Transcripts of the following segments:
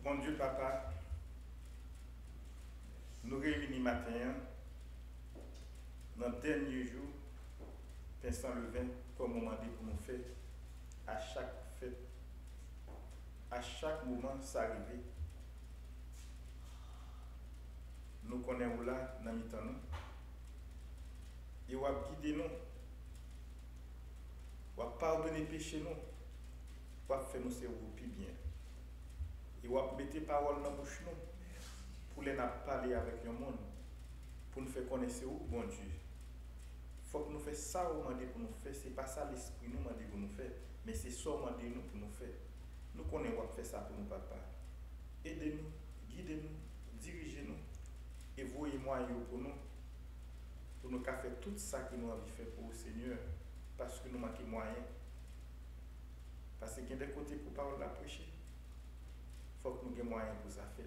Bon Dieu, Papa, nous réunis matin, dans le dernier jour, pensant le vin, comme on m'a dit pour nous faire, à chaque fête, à chaque moment, ça arrive. Nous connaissons là, dans le temps, et on va guider nous, on va pardonner péché nous, on va faire nous servir plus bien. Et on va mettre parole dans la bouche nous, pour les parler avec le monde, pour nous faire connaître où, bon Dieu. Il faut que nous fassions ça au moment pour nous faire. Ce n'est pas ça l'esprit nous m'a dit pour nous faire, mais c'est ça au moment nous pour nous faire. Nous connaissons faire ça pour nous, papa. Aidez-nous, guidez-nous, dirigez-nous, et voyez-moi pour nous faire tout ça que nous avons fait pour le Seigneur, parce que nous manquons moyens. Parce qu'il y a des côtés pour parler la prêcher. Il faut que nous ayons moyens pour ça faire.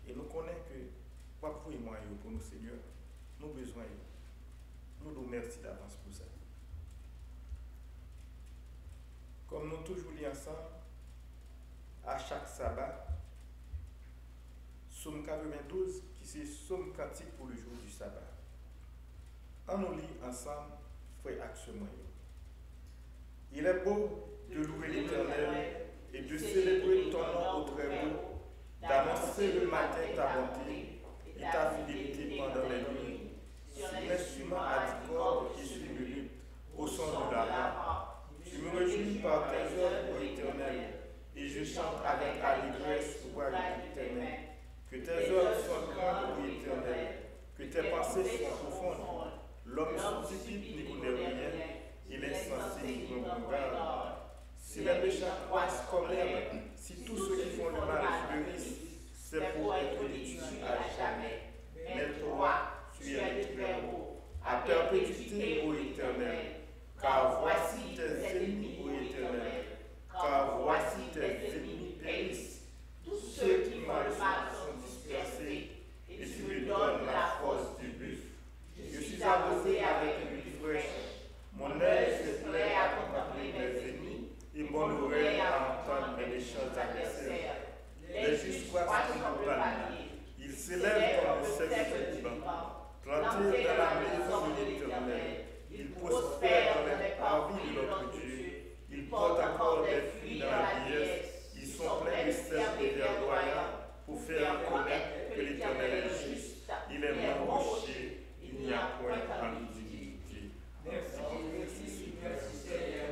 Et nous connaissons que, quoi pour les moyens pour nous, Seigneur, nous avons besoin. Nous nous remercions d'avance pour ça. Comme nous toujours liés ensemble, à chaque sabbat, Somme 92, qui c'est Somme cantique pour le jour du sabbat. On nous lit ensemble, frère Action Moyen. Il est beau de louer l'Éternel et de célébrer ton nom au très haut, d'annoncer le matin ta bonté et ta fidélité pendant les nuits. Sur l'instrument à 10 cordes qui suit le luth, au son de la harpe. Tu me réjouis par tes œuvres, ô Éternel, et je chante avec allégresse pour voir tes mains. Que tes œuvres soient grandes, ô Éternel, que tes pensées soient profondes. L'homme stupide n'y connaît rien, et l'insensé n'y regarde. Si les pécheurs croissent comme l'herbe, si tous ceux qui font le mal fleurissent, c'est pour être détruits à jamais. Mais toi, tu es le très haut, à perpétuité, ô Éternel, car voici tes ennemis, ô Éternel, car voici tes ennemis périssent. Tous ceux qui font le mal sont dispersés, et tu me donnes la force du buffle. Je suis arrosé avec une vie fraîche, mon œil se plaît à contempler mes ennemis, et mon oreille à entendre mes méchants adversaires. Les justes croissent comme le palmier, ils s'élèvent comme le cèdre du banc. Plantés dans la maison de l'Éternel, ils prospèrent dans les parvis de notre Dieu. Ils portent encore des fruits dans la vieillesse. Ils sont pleins de sel et verdoyants pour faire connaître que l'Éternel est juste. Il est mon rocher, il n'y a point en difficulté. Merci, merci Seigneur.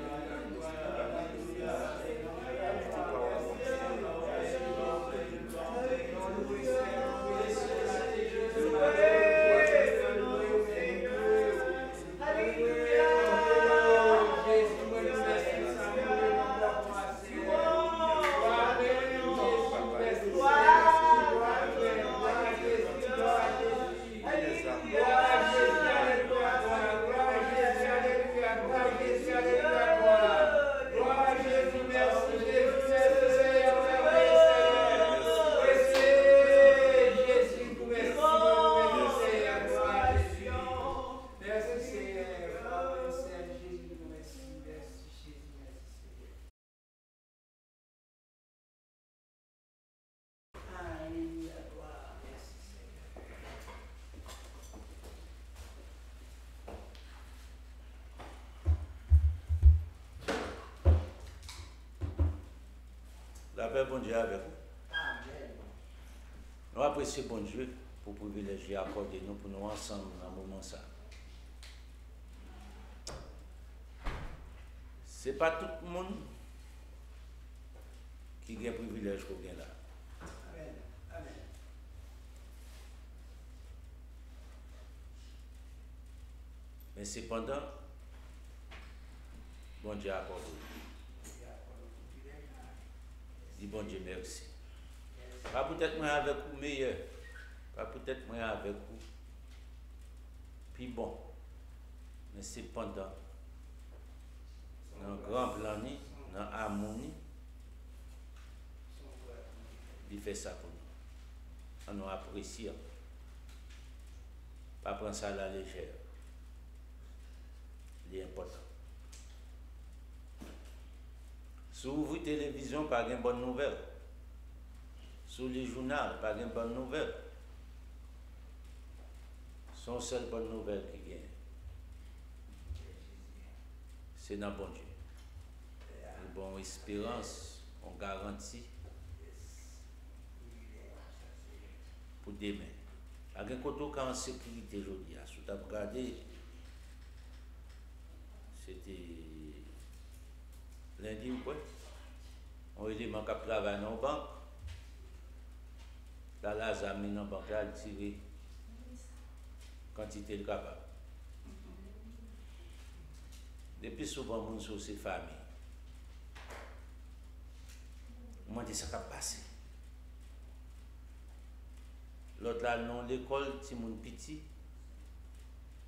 La paix, bon Dieu, avec vous. Nous apprécions bon Dieu pour privilégier accorder nous pour nous ensemble dans un moment ça. Ce n'est pas tout le monde qui a le privilège qu'on a là. Amen. Amen. Mais cependant, bon Dieu accorde. Dis bon Dieu merci. Pas peut-être moi avec vous meilleur, pas peut-être moi avec vous puis bon, mais cependant, dans le grand plan, dans l'harmonie, il fait ça pour nous. On nous apprécie. Pas prendre ça à la légère. C'est important. Si vous ouvrez la télévision, pas une bonne nouvelle. Sur les journaux, pas de bonne nouvelle. Son seule bonne nouvelle qui gagne, c'est dans bon Dieu. Une bonne espérance, on garantit pour demain. Avec un côté en sécurité aujourd'hui, si tu as regardé, c'était lundi ou quoi? On élément qui travaille dans la banque. Là, les amis dans la banque, là, tiré quantité de capable. Depuis souvent, mon sur ces familles. Moi, je dis ça qui a passé. L'autre là, non, l'école, si mon petit,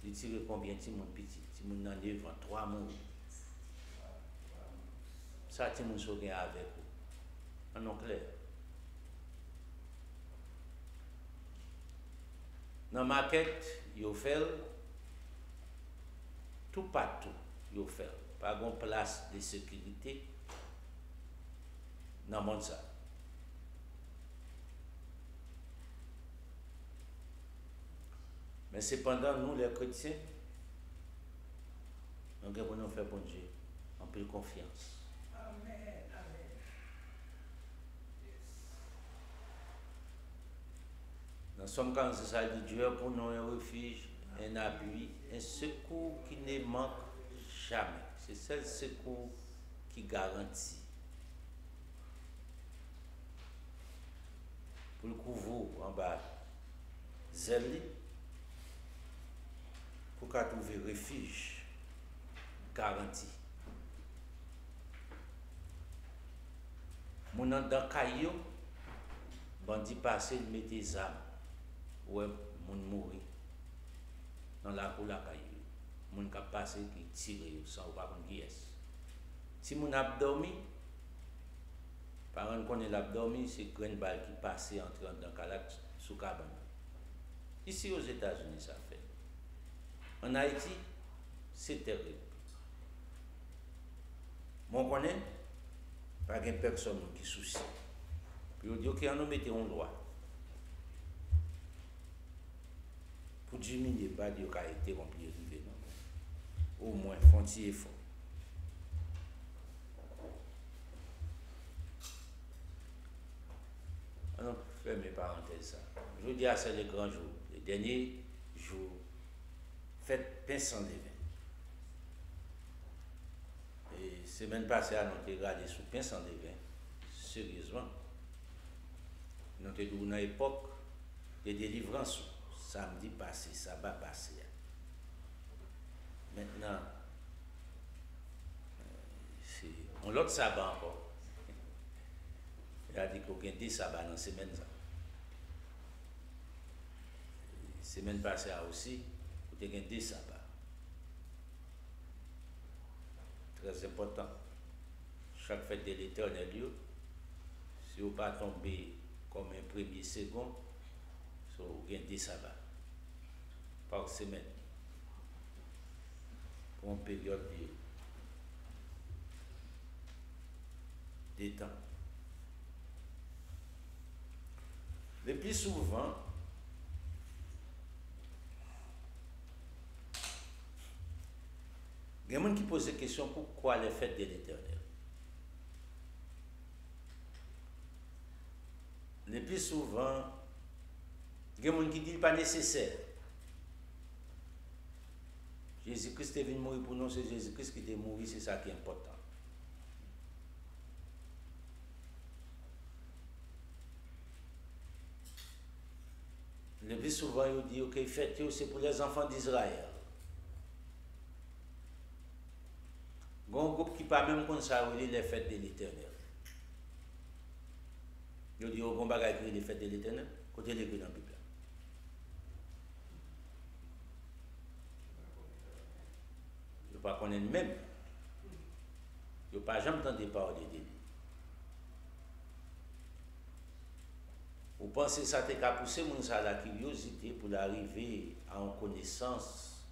il tire combien de mon petit? Si mon nan 9 ans, 3 mois. Ça, si mon sourire avec vous. En clair. Dans ma quête, il fait tout partout. Il fait pas de place de sécurité dans le monde. Ça. Mais cependant, nous, les chrétiens, nous devons faire bon Dieu, en plus confiance. Amen. Amen. Dans Somme 46, ça dit Dieu pour nous un refuge, un appui, un secours qui ne manque jamais. C'est ce secours qui garantit. Pour le couvrir en bas, zèle, pour qu'à trouver refuge, garanti. Mon dans caillou, bandit passé, il met des armes, ouais, mon mourir dans la cour la caillou. Mon qui passé qui tire sans pas qu'on guesse. Si mon abdomen, par exemple, qu'on est l'abdomen, c'est une balle qui passe entre dans calac sous cabane. Ici aux États-Unis, ça fait. En Haïti, c'est terrible. Mon connaît, pas de personne qui soucie. Puis on dit ok, on mettait en loi. Pour diminuer, pas dire qu'il a été rempli de au moins, font-ils effort. Alors, fermez parenthèse ça. Je vous dis à c'est les grands jours, les derniers jours. Faites pain sans levain. Et semaine passée, nous avons regardé sous pain sans levain. Sérieusement. Nous avons dit une époque de délivrance. Samedi passé, ça va passer. Maintenant, on l'autre sabbat encore. Il a dit qu'on a 10 sabbats dans la semaine. Semaine passée aussi, on a 10 sabbats. Très important. Chaque fête de l'Éternel, si vous ne pas tomber comme un premier second, vous avez 10 sabbats par semaine. Pour une période de temps. Le plus souvent, il y a des gens qui posent la question pourquoi les fêtes de l'Éternel. Le plus souvent, il y a des gens qui disent qu'il n'est pas nécessaire. Jésus-Christ est venu mourir pour nous, c'est Jésus-Christ qui est mort, c'est ça qui est important. Le plus souvent, il dit ok, fête, c'est pour les enfants d'Israël. Il y a un groupe qui pas même consacré les fêtes de l'Éternel. Il dit on va écrire les fêtes de l'Éternel, côté l'écrit dans la Bible. Il ne pas connaître même. Il ne pas jamais entendu parler de lui. Vous pensez que ça t'a poussé à la curiosité pour arriver à une connaissance,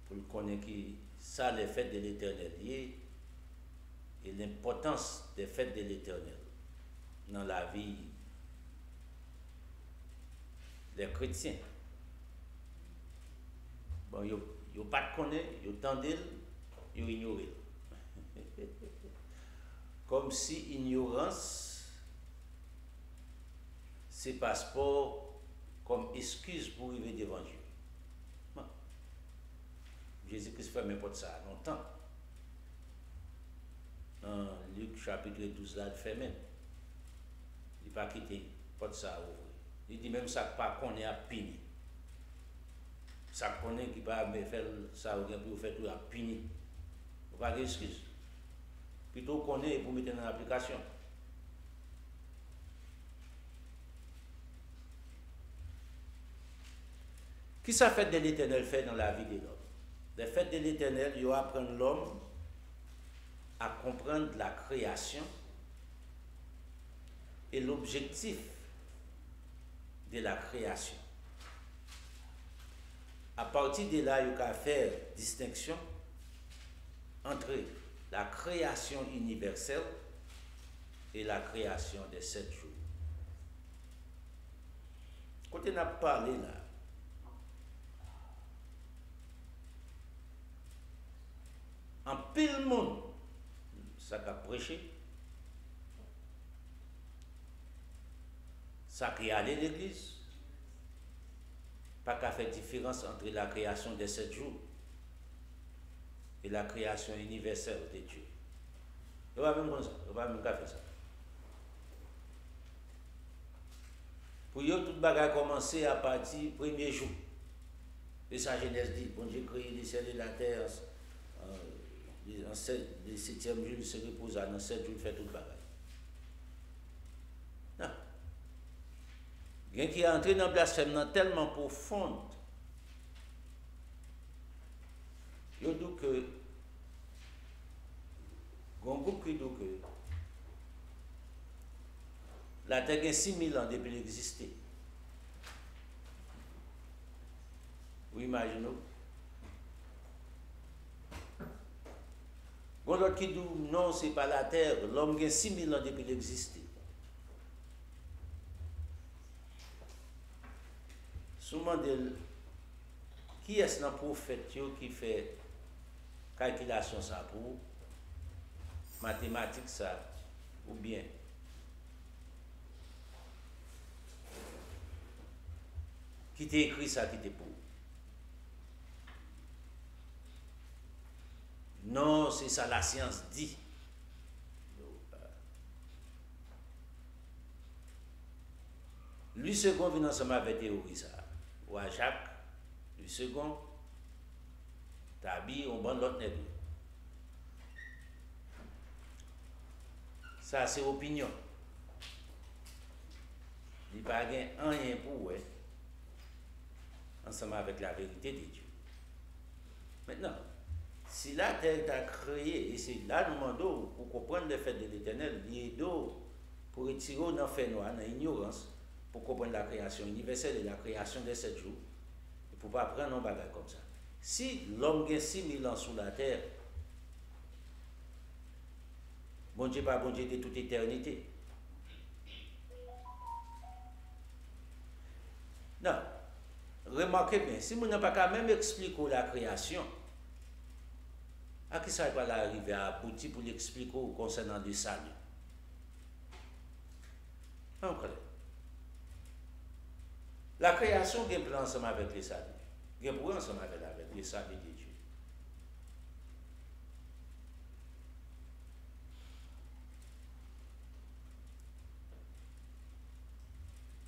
pour connaître que ça, les fêtes de l'Éternel, et l'importance des fêtes de l'Éternel. dans la vie des chrétiens. Bon, yo pas de connaître, yo tendent, yo ignorent. Comme si ignorance, c'est passeport comme excuse pour arriver devant Dieu. Bon. Jésus-Christ fait même pas ça longtemps. Dans Luc chapitre 12, là, il fait même. Il n'a pas quitté, pas de ça ouvrir. Il dit même ça pas qu'on est à punir. Ça qu'on est qui va faire ça ou bien pour faire tout à punir. Pas d'excuse. Plutôt qu'on est pour mettre en application. Qui ça fait de l'Éternel fait dans la vie de l'homme? Les fêtes de l'Éternel, ils apprennent l'homme à comprendre la création et l'objectif de la création. À partir de là, il y a faire distinction entre la création universelle et la création des 7 jours. Quand on a parlé là, en pile monde, ça a prêché, ça qui allait l'église, pas qu'à faire différence entre la création des 7 jours et la création universelle de Dieu. Il ne va même comme ça, il ne va même pas faire ça. Pour eux, toute bagarre a commencé à partir du premier jour. Et sa Genèse dit, bon Dieu créé les ciels et la terre, le 7e jour, il se reposa, dans 7 jours, il fait toute bagarre. Non. Quelqu'un qui est entré dans le blasphème tellement profonde, il dit que, un groupe qui dit que la terre a 6000 ans depuis l'exister. Vous imaginez? L'autre qui dit non, ce n'est pas la terre, l'homme a 6000 ans depuis l'exister. Souvent, qui est-ce dans le prophète qui fait calculation ça pour mathématiques ça ou bien qui t'a écrit ça qui t'est pour? Non, c'est ça la science dit. Lui second vient ensemble avec théorie ça. Ou à Jacques, lui second, t'habilles, on bande l'autre nègre. Ça c'est opinion. Il n'y a pas rien pour ouais, ensemble avec la vérité de Dieu. Maintenant, si la terre t'a créé, et c'est là nous demandons pour comprendre les faits de l'Éternel, il est d'eau pour retirer dans le fait noir, dans l'ignorance, pour comprendre la création universelle et la création des 7 jours, et pour ne pas prendre un bagage comme ça. Si l'homme gagne 6000 ans sous la terre, bon Dieu pas bon Dieu de toute éternité. Non. Remarquez bien, si vous n'avez pas qu'à même expliquer la création, à qui ça va arriver à aboutir pour l'expliquer concernant le salut? Encore. La création est plan ensemble avec les saluts. Il y a pour ensemble avec les saluts de Dieu.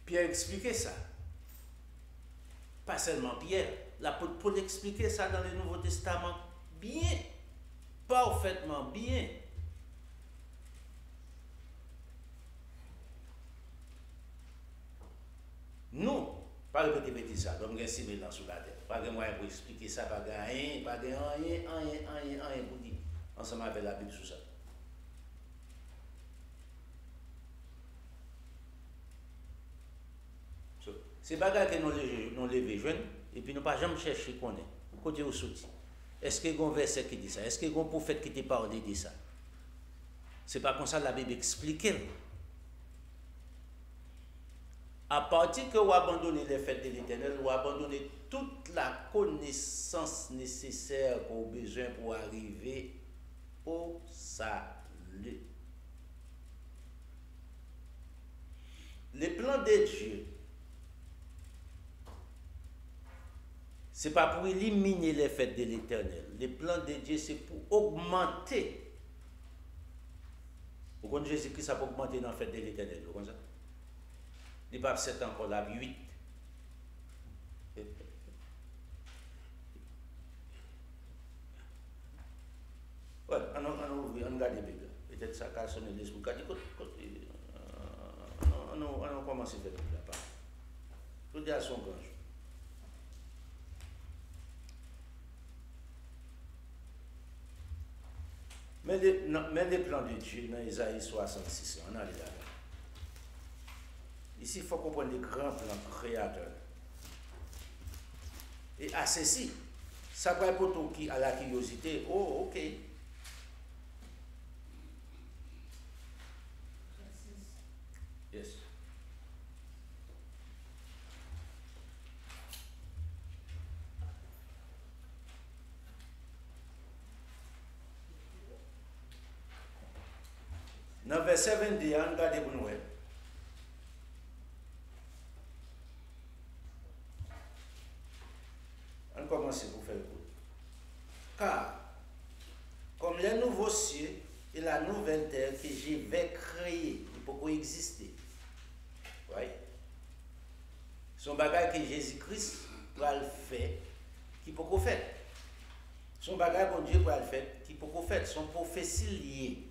Pierre expliquait ça. Pas seulement Pierre. Pour expliquer ça dans le Nouveau Testament, bien, parfaitement bien. Nous, pas répéter bêtise ça, l'homme gagne 6000 ans sous la terre. Pas de moyen pour expliquer ça, pas de rien pour dire. Ensemble avec la Bible sur ça. C'est bagarre que nous levons jeunes et puis nous pas jamais chercher qu'on est. Côté au soutien. Est-ce qu'il y a un verset qui dit ça? Est-ce qu'il y a un prophète qui t'a parlé de ça? C'est pas comme ça la Bible explique. À partir que vous abandonnez les fêtes de l'Éternel, vous abandonnez toute la connaissance nécessaire qu'on a besoin pour arriver au salut. Les plans de Dieu, ce n'est pas pour éliminer les fêtes de l'Éternel. Les plans de Dieu, c'est pour augmenter. Vous connaissez Jésus-Christ, ça peut augmenter dans la fête de l'Éternel. Vous comprenez ça? Le pape 7 encore là, 8. Ouais, on regarde bien. Peut-être ça a sonné l'esprit. On commence à faire tout là-bas. Tout est à son grand jour. Mais les plans de Dieu dans Isaïe 66, on a là. Ici, il faut comprendre les grands plans créateurs. Et à ceci, ça va pour tout qui a la curiosité. Oh, ok. Yes. Dans verset 22, regardez pour nous. On commence pour faire le coup. Car, comme les nouveaux cieux et la nouvelle terre que je vais créer, il peut coexister. Oui. Son bagage que Jésus-Christ va le faire, qui peut le faire. Son bagage que Dieu va le faire, qui peut le faire. Son prophétie liée.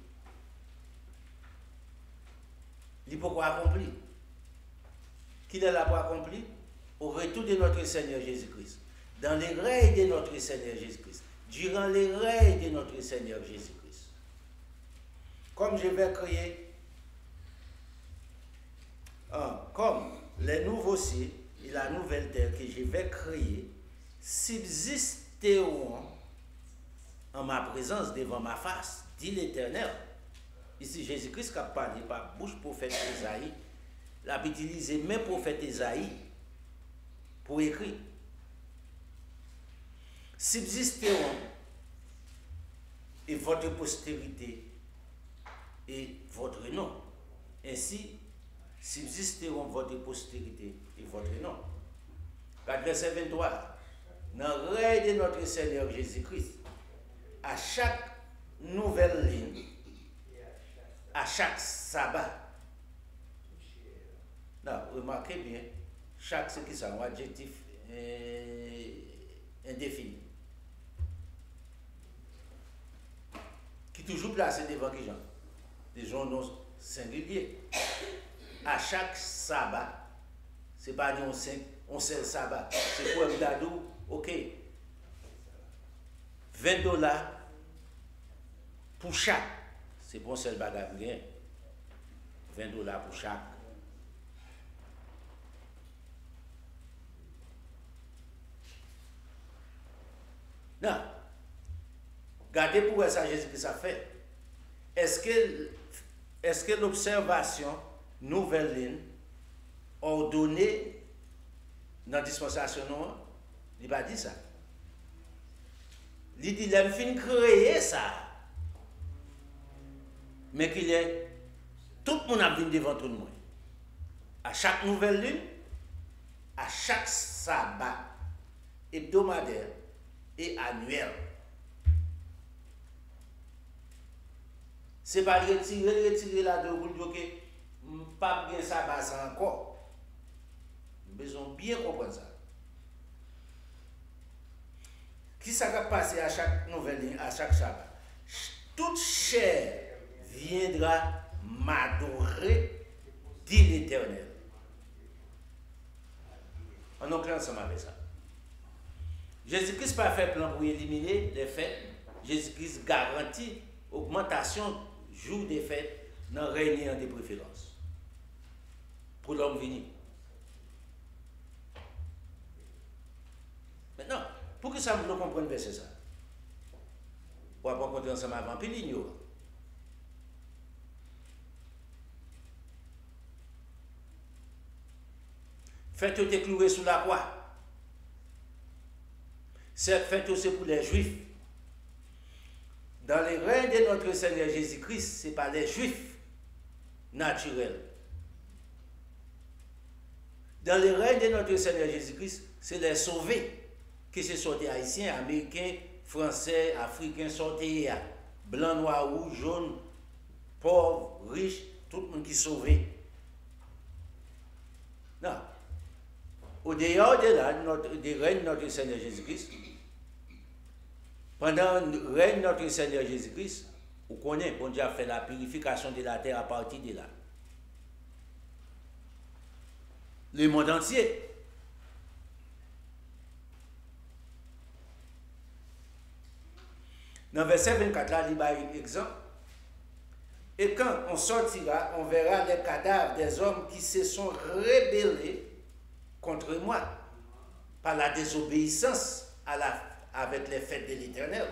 Il peut accomplir. Qu'il est là pour accomplir au retour de notre Seigneur Jésus-Christ. Dans les règles de notre Seigneur Jésus-Christ. Durant les règles de notre Seigneur Jésus-Christ. Comme je vais créer, comme les nouveaux cieux et la nouvelle terre que je vais créer subsisteront en ma présence devant ma face, dit l'Éternel. Ici, Jésus-Christ qui a parlé par bouche prophète Isaïe, il a utilisé même prophète Isaïe pour écrire. Subsisteront et votre postérité et votre nom. Ainsi, subsisteront votre postérité et votre nom. Verset 23. Dans le règne de notre Seigneur Jésus-Christ, à chaque nouvelle ligne, à chaque sabbat. Non, remarquez bien, chaque, c'est qui ça, un adjectif indéfini. Qui est toujours placé devant qui gens? Des gens non singuliers. À chaque sabbat, c'est pas dire on sait le sabbat. C'est pour un dadou, ok. $20 pour chaque. C'est bon, c'est le bagage bien. $20 pour chaque. Non. Regardez pour ça Jésus que ça fait. Est-ce que l'observation nouvelle ligne ordonnée dans la dispensation non? Il n'a pas dit ça. Il dit, il a fin créer ça. Mais qu'il est, tout le monde a venu devant tout le monde. À chaque nouvelle lune, à chaque sabbat hebdomadaire et annuel. C'est pas retirer là de vous dire que pas bien sabbat ça encore. Nous devons bien comprendre ça. Qui ça va passer à chaque nouvelle ligne, à chaque sabbat? Toute chair viendra m'adorer, dit l'Éternel. On est ensemble avec ça. Jésus-Christ n'a pas fait plan pour éliminer les fêtes. Jésus-Christ garantit augmentation jour des fêtes dans le règne des préférences. Pour l'homme venu. Maintenant, pour que ça nous comprenne bien, c'est ça. On va pas compter ensemble avant, puis l'ignorer. Fête est clouée sous la croix. Cette fête c'est pour les Juifs. Dans le règne de notre Seigneur Jésus-Christ, ce n'est pas les Juifs naturels. Dans le règne de notre Seigneur Jésus-Christ, c'est les sauvés, que ce soit des Haïtiens, Américains, Français, Africains, sortis, blancs, noirs, rouges, jaunes, pauvres, riches, tout le monde qui est sauvé. Non. Au dehors de là, du règne de notre Seigneur Jésus-Christ, pendant le règne de notre Seigneur Jésus-Christ, vous connaissez, bon Dieu a fait la purification de la terre à partir de là. Le monde entier. Dans le verset 24, là, il y a un exemple. Et quand on sortira, on verra les cadavres des hommes qui se sont rebellés contre moi par la désobéissance avec les fêtes de l'Éternel,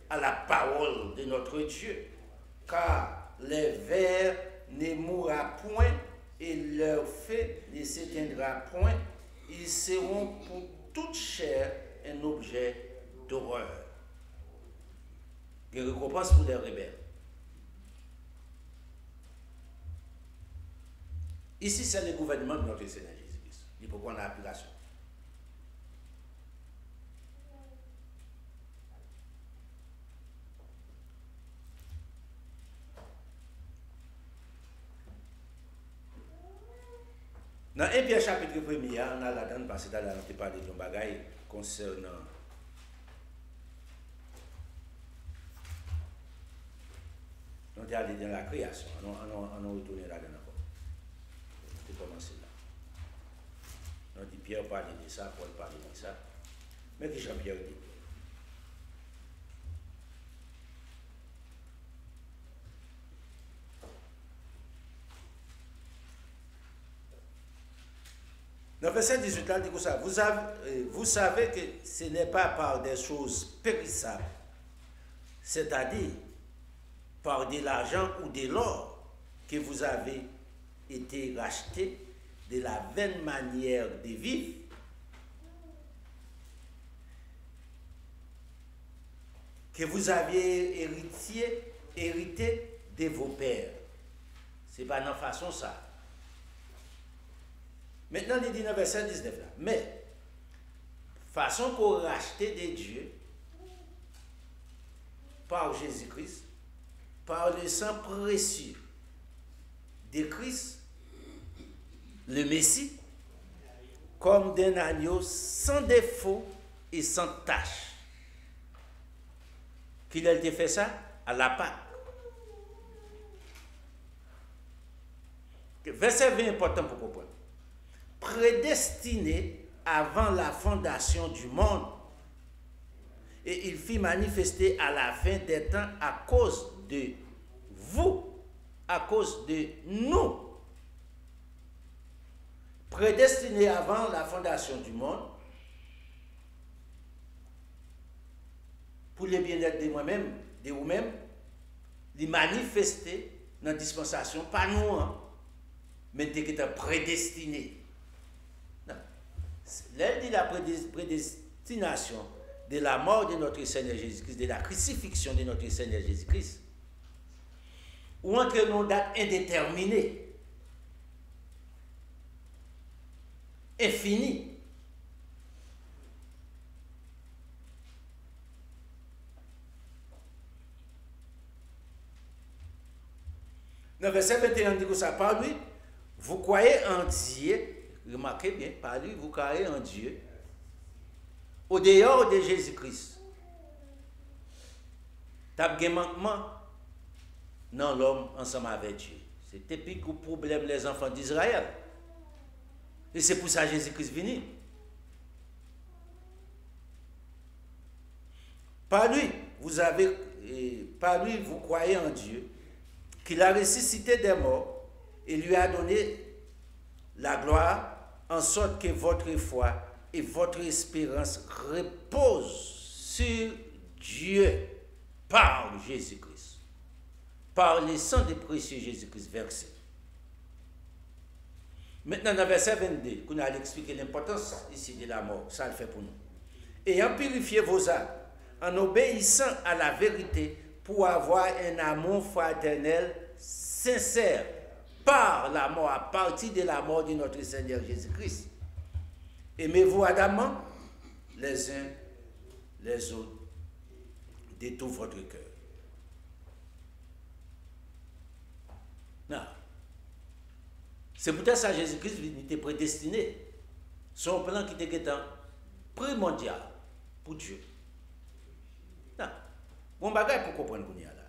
à la parole de notre Dieu. Car les vers ne mourra point et leur feu ne s'éteindra point. Ils seront pour toute chair un objet d'horreur. Une récompense pour les rebelles. Ici, c'est le gouvernement de notre Seigneur Jésus-Christ. Il faut qu'on ait l'application. Dans 1 Pierre chapitre 1er, on a la donne parce que là, on a parlé de bagaille concernant on est allé dans la création, on a retourné là-dedans encore. On a commencé là. On dit Pierre parlait de ça, Paul parlait de ça. Mais qui Jean-Pierre dit? Dans le verset 18, là, il dit comme ça, vous savez que ce n'est pas par des choses périssables, c'est-à-dire par de l'argent ou de l'or que vous avez été rachetés de la vaine manière de vivre que vous aviez hérité de vos pères. Ce n'est pas dans façon ça. Maintenant, il dit dans le verset 19 là, mais façon qu'on racheter de Dieu par Jésus-Christ, par le sang précieux de Christ, le Messie, comme d'un agneau sans défaut et sans tache. Qu'il a été fait ça à la Pâque. Verset 20 important pour comprendre. Prédestiné avant la fondation du monde, et il fit manifester à la fin des temps à cause de vous, à cause de nous. Prédestiné avant la fondation du monde, pour le bien-être de moi-même, de vous-même, les manifester dans la dispensation, pas nous, hein, mais qui étaient prédestinés. L'aide dit la prédestination de la mort de notre Seigneur Jésus-Christ, de la crucifixion de notre Seigneur Jésus-Christ, ou entre nos dates indéterminées, infinies. Dans le verset 21, dit que ça par lui, vous croyez en Dieu. Remarquez bien, par lui, vous croyez en Dieu, au dehors de Jésus-Christ. T'as un manquement dans l'homme ensemble avec Dieu. C'est typique au problème des enfants d'Israël. Et c'est pour ça que Jésus-Christ est venu. Par lui, vous croyez en Dieu, qu'il a ressuscité des morts et lui a donné la gloire, en sorte que votre foi et votre espérance reposent sur Dieu par Jésus-Christ, par le sang de précieux Jésus-Christ versé. Maintenant, dans le verset 22, qu'on a expliqué l'importance ici de la mort, ça le fait pour nous. Ayant purifié vos âmes, en obéissant à la vérité, pour avoir un amour fraternel sincère, par la mort, à partir de la mort de notre Seigneur Jésus-Christ. Aimez-vous ardemment les uns les autres de tout votre cœur. Non. C'est peut-être ça Jésus-Christ était prédestiné. Son plan qui était primordial pour Dieu. Non. Bon bagage pour comprendre qu'on y a là.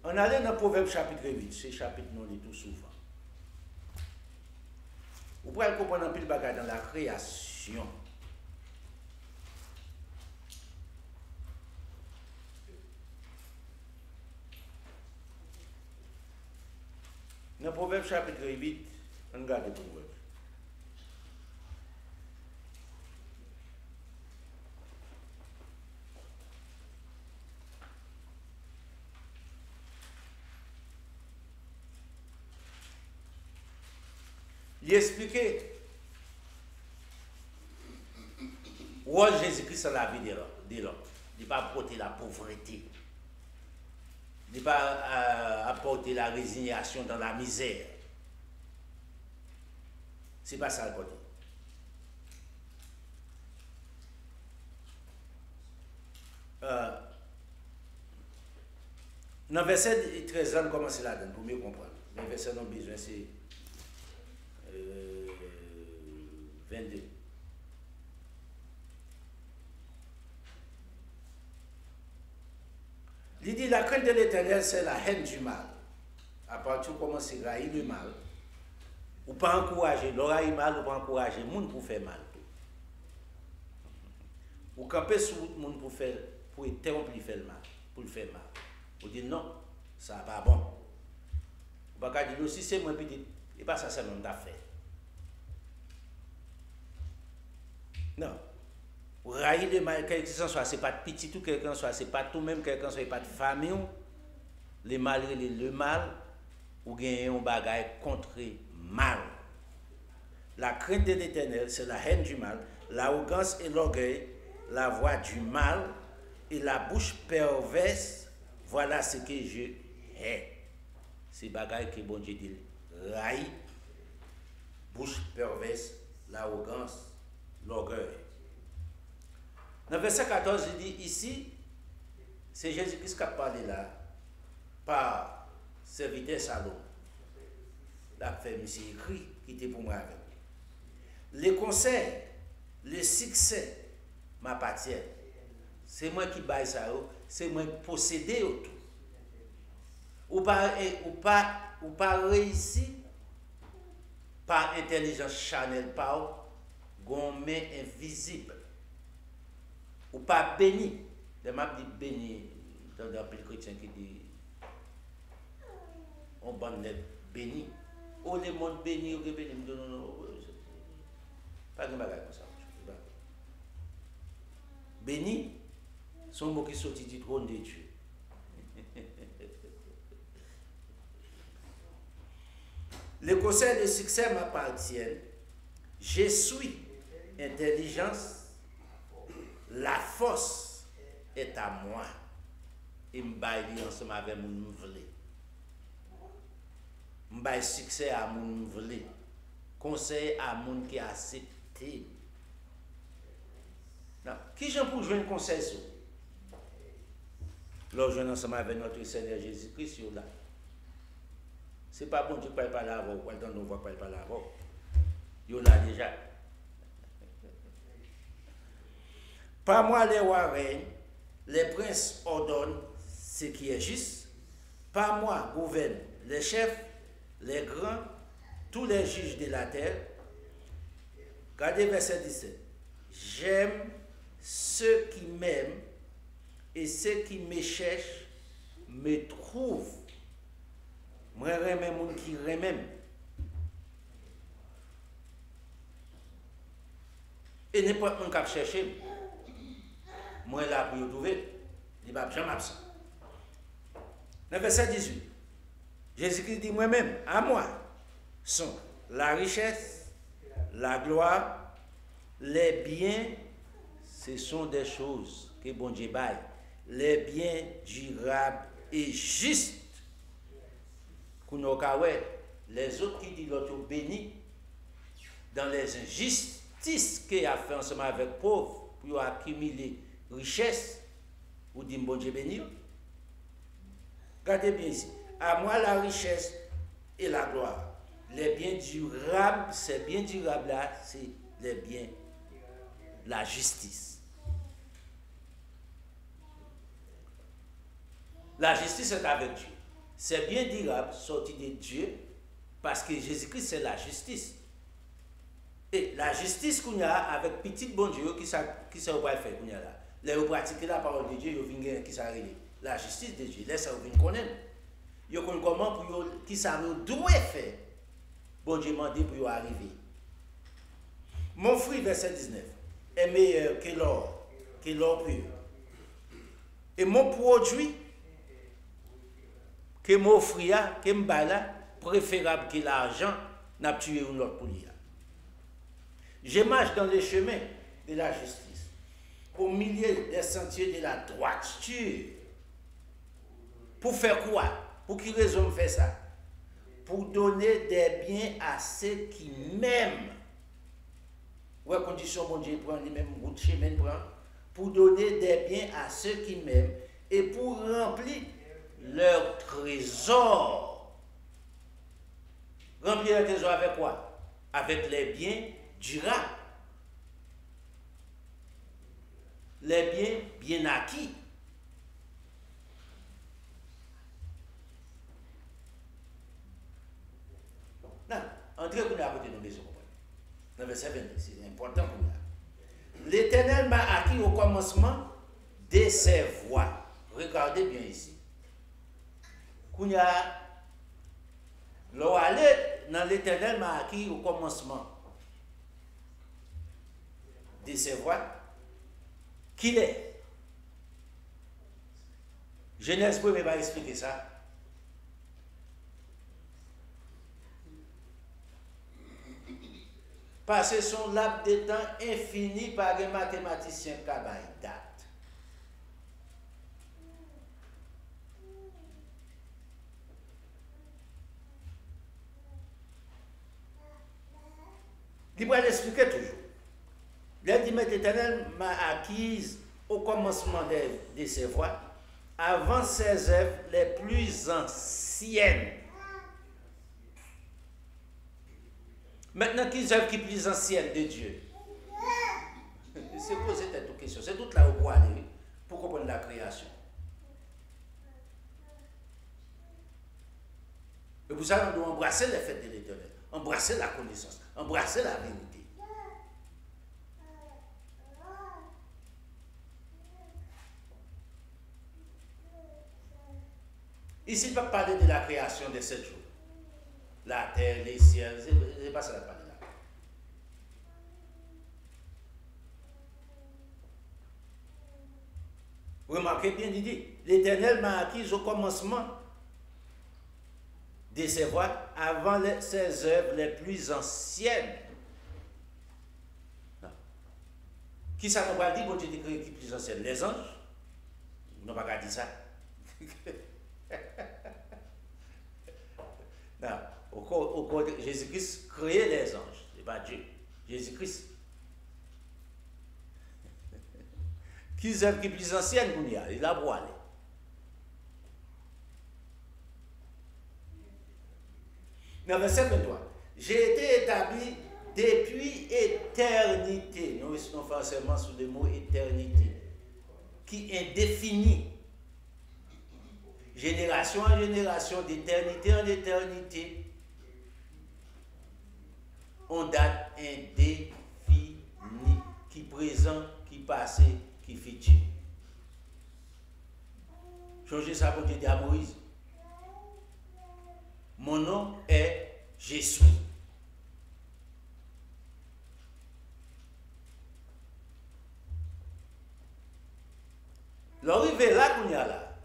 On allait dans le Proverbe chapitre 8, c'est chapitre non dit tout souvent. Vous pouvez comprendre un peu le bagage dans la création. Dans le Proverbe chapitre 8, on regarde le Proverbe. Il expliquait où Jésus-Christ dans la vie de l'homme. Il n'est pas apporter la pauvreté. Il n'est pas apporter la résignation dans la misère. Ce n'est pas ça le côté. Dans le verset 13 ans, on commence là-dedans pour mieux comprendre. Mais le verset non besoin, c'est 22. Il dit la crainte de l'Éternel, c'est la haine du mal. À partir du moment où c'est railler le mal, ou pas encourager, l'oreille mal, ou pas encourager le monde pour faire mal. Ou camper sur le monde pour interrompre le faire mal, pour le faire mal. Vous dites non, ça n'est pas bon. Vous ne pouvez pas dire si c'est moi petit, et pas ça, c'est mon affaire. Non. Railler le mal, quel que ce soit, ce n'est pas de petit ou quelqu'un soit, ce n'est pas tout même quelqu'un soit, pas de famille. Le mal, le mal, ou gagner un bagage contre mal. La crainte de l'Éternel, c'est la haine du mal, l'arrogance et l'orgueil, la voix du mal et la bouche perverse, voilà ce que je hais. C'est bagage que bon Dieu dit, raille, bouche perverse, l'arrogance, l'orgueil. Dans le verset 14, il dit ici, c'est Jésus-Christ qui a parlé là, par serviteur Salomon. La fait monsieur écrit, qui était pour moi avec. Les conseils, le succès m'appartiennent. C'est moi qui baille ça, c'est moi qui possède tout. Ou pas réussi par intelligence charnelle, par gommé invisible. Ou pas béni. Les maps dit béni, dans le chrétien qui dit on banne béni. Oh, les mondes bénis, ou béni, non, pas de bagage comme ça. Béni, son mot qui sortit du trône de Dieu. Les conseils de succès m'appartiennent. Je suis intelligence. La force est à moi. Et je vais ensemble avec mon voulé. Je vais succès à mon voulé. Conseil à mon qui a accepté. Qui j'en pour jouer un conseil sur? Lorsque je suis ensemble avec notre Seigneur Jésus-Christ, là. Ce n'est pas bon Dieu qui ne parle pas là avant, ou quand on ne voit pas là avant. Il là déjà. Par moi, les rois règnent, les princes ordonnent ce qui est juste. Par moi gouvernent les chefs, les grands, tous les juges de la terre. Regardez verset 17. J'aime ceux qui m'aiment et ceux qui me cherchent me trouvent. Moi, j'aime les gens qui m'aiment. Et n'importe qui qui cherche, moi là pour le trouver, il ne va jamais absent. Le verset 18. Jésus-Christ dit moi-même, à moi, sont la richesse, la gloire, les biens, ce sont des choses que bon Dieu baille. Les biens durables et justes. Les autres qui disent l'autre béni dans les injustices qu'il a fait ensemble avec pauvres pour accumuler richesse, ou dit bon Dieu béni. Regardez bien ici. À moi la richesse et la gloire. Les biens durables, ces biens durables là, c'est les biens, la justice. La justice est avec Dieu. C'est bien durable, sorti de Dieu, parce que Jésus-Christ c'est la justice. Et la justice qu'on a avec petit bon Dieu, qui ça va faire qu'on a là. Les pratiquer la parole de Dieu, ils viennent qui ça la justice de Dieu. Laisse ça viennent connaître. Ils connaissent comment pour qui ça doit faire. Bon Dieu m'a dit pour y arriver. Mon fruit, verset 19, est meilleur que l'or pur. Et mon produit, que mon fruit, que mon bala, préférable que l'argent, n'a tué une autre pour lui. Je marche dans les chemins de la justice, au milieu des sentiers de la droiture. Pour faire quoi? Pour qui raison fait ça? Pour donner des biens à ceux qui m'aiment. Ouais, condition, bon Dieu prend les mêmes routes, chemin prend. Pour donner des biens à ceux qui m'aiment et pour remplir leur trésor. Remplir leur trésor avec quoi? Avec les biens durables. Les biens bien acquis. Non, entrez qu'on a à côté de nos maisons. Dans le verset 22, c'est important pour nous. L'Éternel m'a acquis au commencement de ses voies. Regardez bien ici. Kounya, dans l'Éternel m'a acquis au commencement de ses voies. Qu'il est. Genèse 1 va expliquer ça. Parce que son laps de temps infini par les mathématiciens qui ont date. Il va l'expliquer toujours. Il dit, mais l'Éternel m'a acquise au commencement de ses voies, avant ses œuvres les plus anciennes. Maintenant, qui œuvres qui plus anciennes de Dieu? C'est poser cette question. C'est toute là où pour aller pour comprendre la création. Et pour ça, on doit embrasser les fêtes de l'Éternel, embrasser la connaissance, embrasser la vérité. Ici, il va parler de la création de 7 jours. La terre, les ciels, c'est pas ça la parole là. Remarquez bien, il dit, l'Éternel m'a acquis au commencement de ses voies avant ses œuvres les plus anciennes. Non. Qui ça nous va dire, bon Dieu dit qui plus ancienne? Les anges? On n'a pas dit ça. Non. Jésus-Christ créait les anges, ce n'est pas Dieu. Jésus-Christ. Qui est qui plus ancienne qu'on y a? Il a boire. Dans verset 23, j'ai été établi depuis éternité. Nous restons forcément sous le mot éternité, qui est indéfini. Génération en génération, d'éternité en éternité, on date indéfinie, qui présent, qui passé, qui futur. Changez ça pour dire à Moïse. Mon nom est Jésus. L'arrivée là qu'on y a là.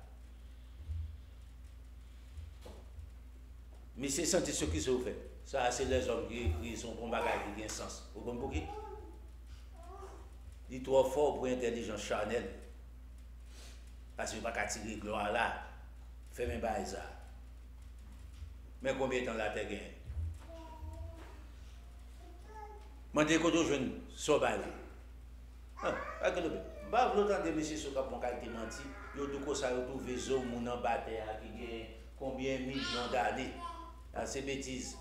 Mais c'est senti ce qui se fait. Ça, c'est les hommes qui écrivent son bon bagage qui a un sens. Vous comprenez? Il est trop fort pour l'intelligence charnelle. Parce qu'il ne peut pas tirer gloire là. Fait même pas ça. Mais combien de temps la terre gagne? Je dis que je jeune sauvage. Ah, regardez. Bah, vous entendez, monsieur, ce qu'on a été menti. Vous avez tout ça, vous trouvez des hommes en bataille qui gagnent combien de millions d'années. C'est bêtises.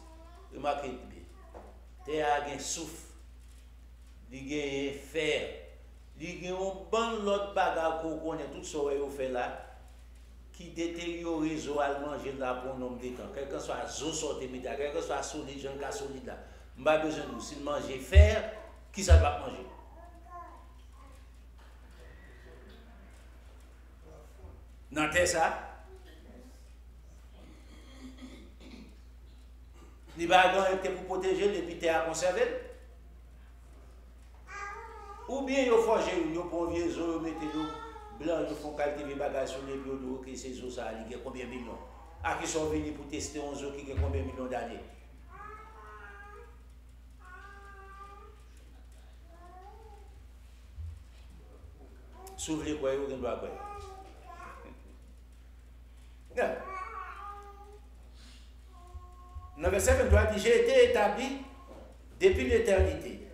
Remarquez bien. Terre a un souffle. Il y a un fer. Il y a un bon lot de bagages qu'on connaît, tout ce que vous faites là, qui détériore les eaux à manger là pour un nombre de temps. Quel que soit les eaux sorties, quel que soit solide, j'en cas solide là. Je n'ai pas besoin de nous. Si manger fer, qui ça va manger? Notez ça. Les bagages étaient pour protéger depuis que tu as conservé. Ou bien ils forgent, ils font vieux os, ils mettent l'eau blanc, ils font qualité de bagages sur les biodos, que ces os, ça a combien de millions? À qui sont venus pour tester un os qui a combien de millions d'années? S'ouvrir quoi, vous ne doit quoi? Dans le verset 23, il dit, j'ai été établi depuis l'éternité,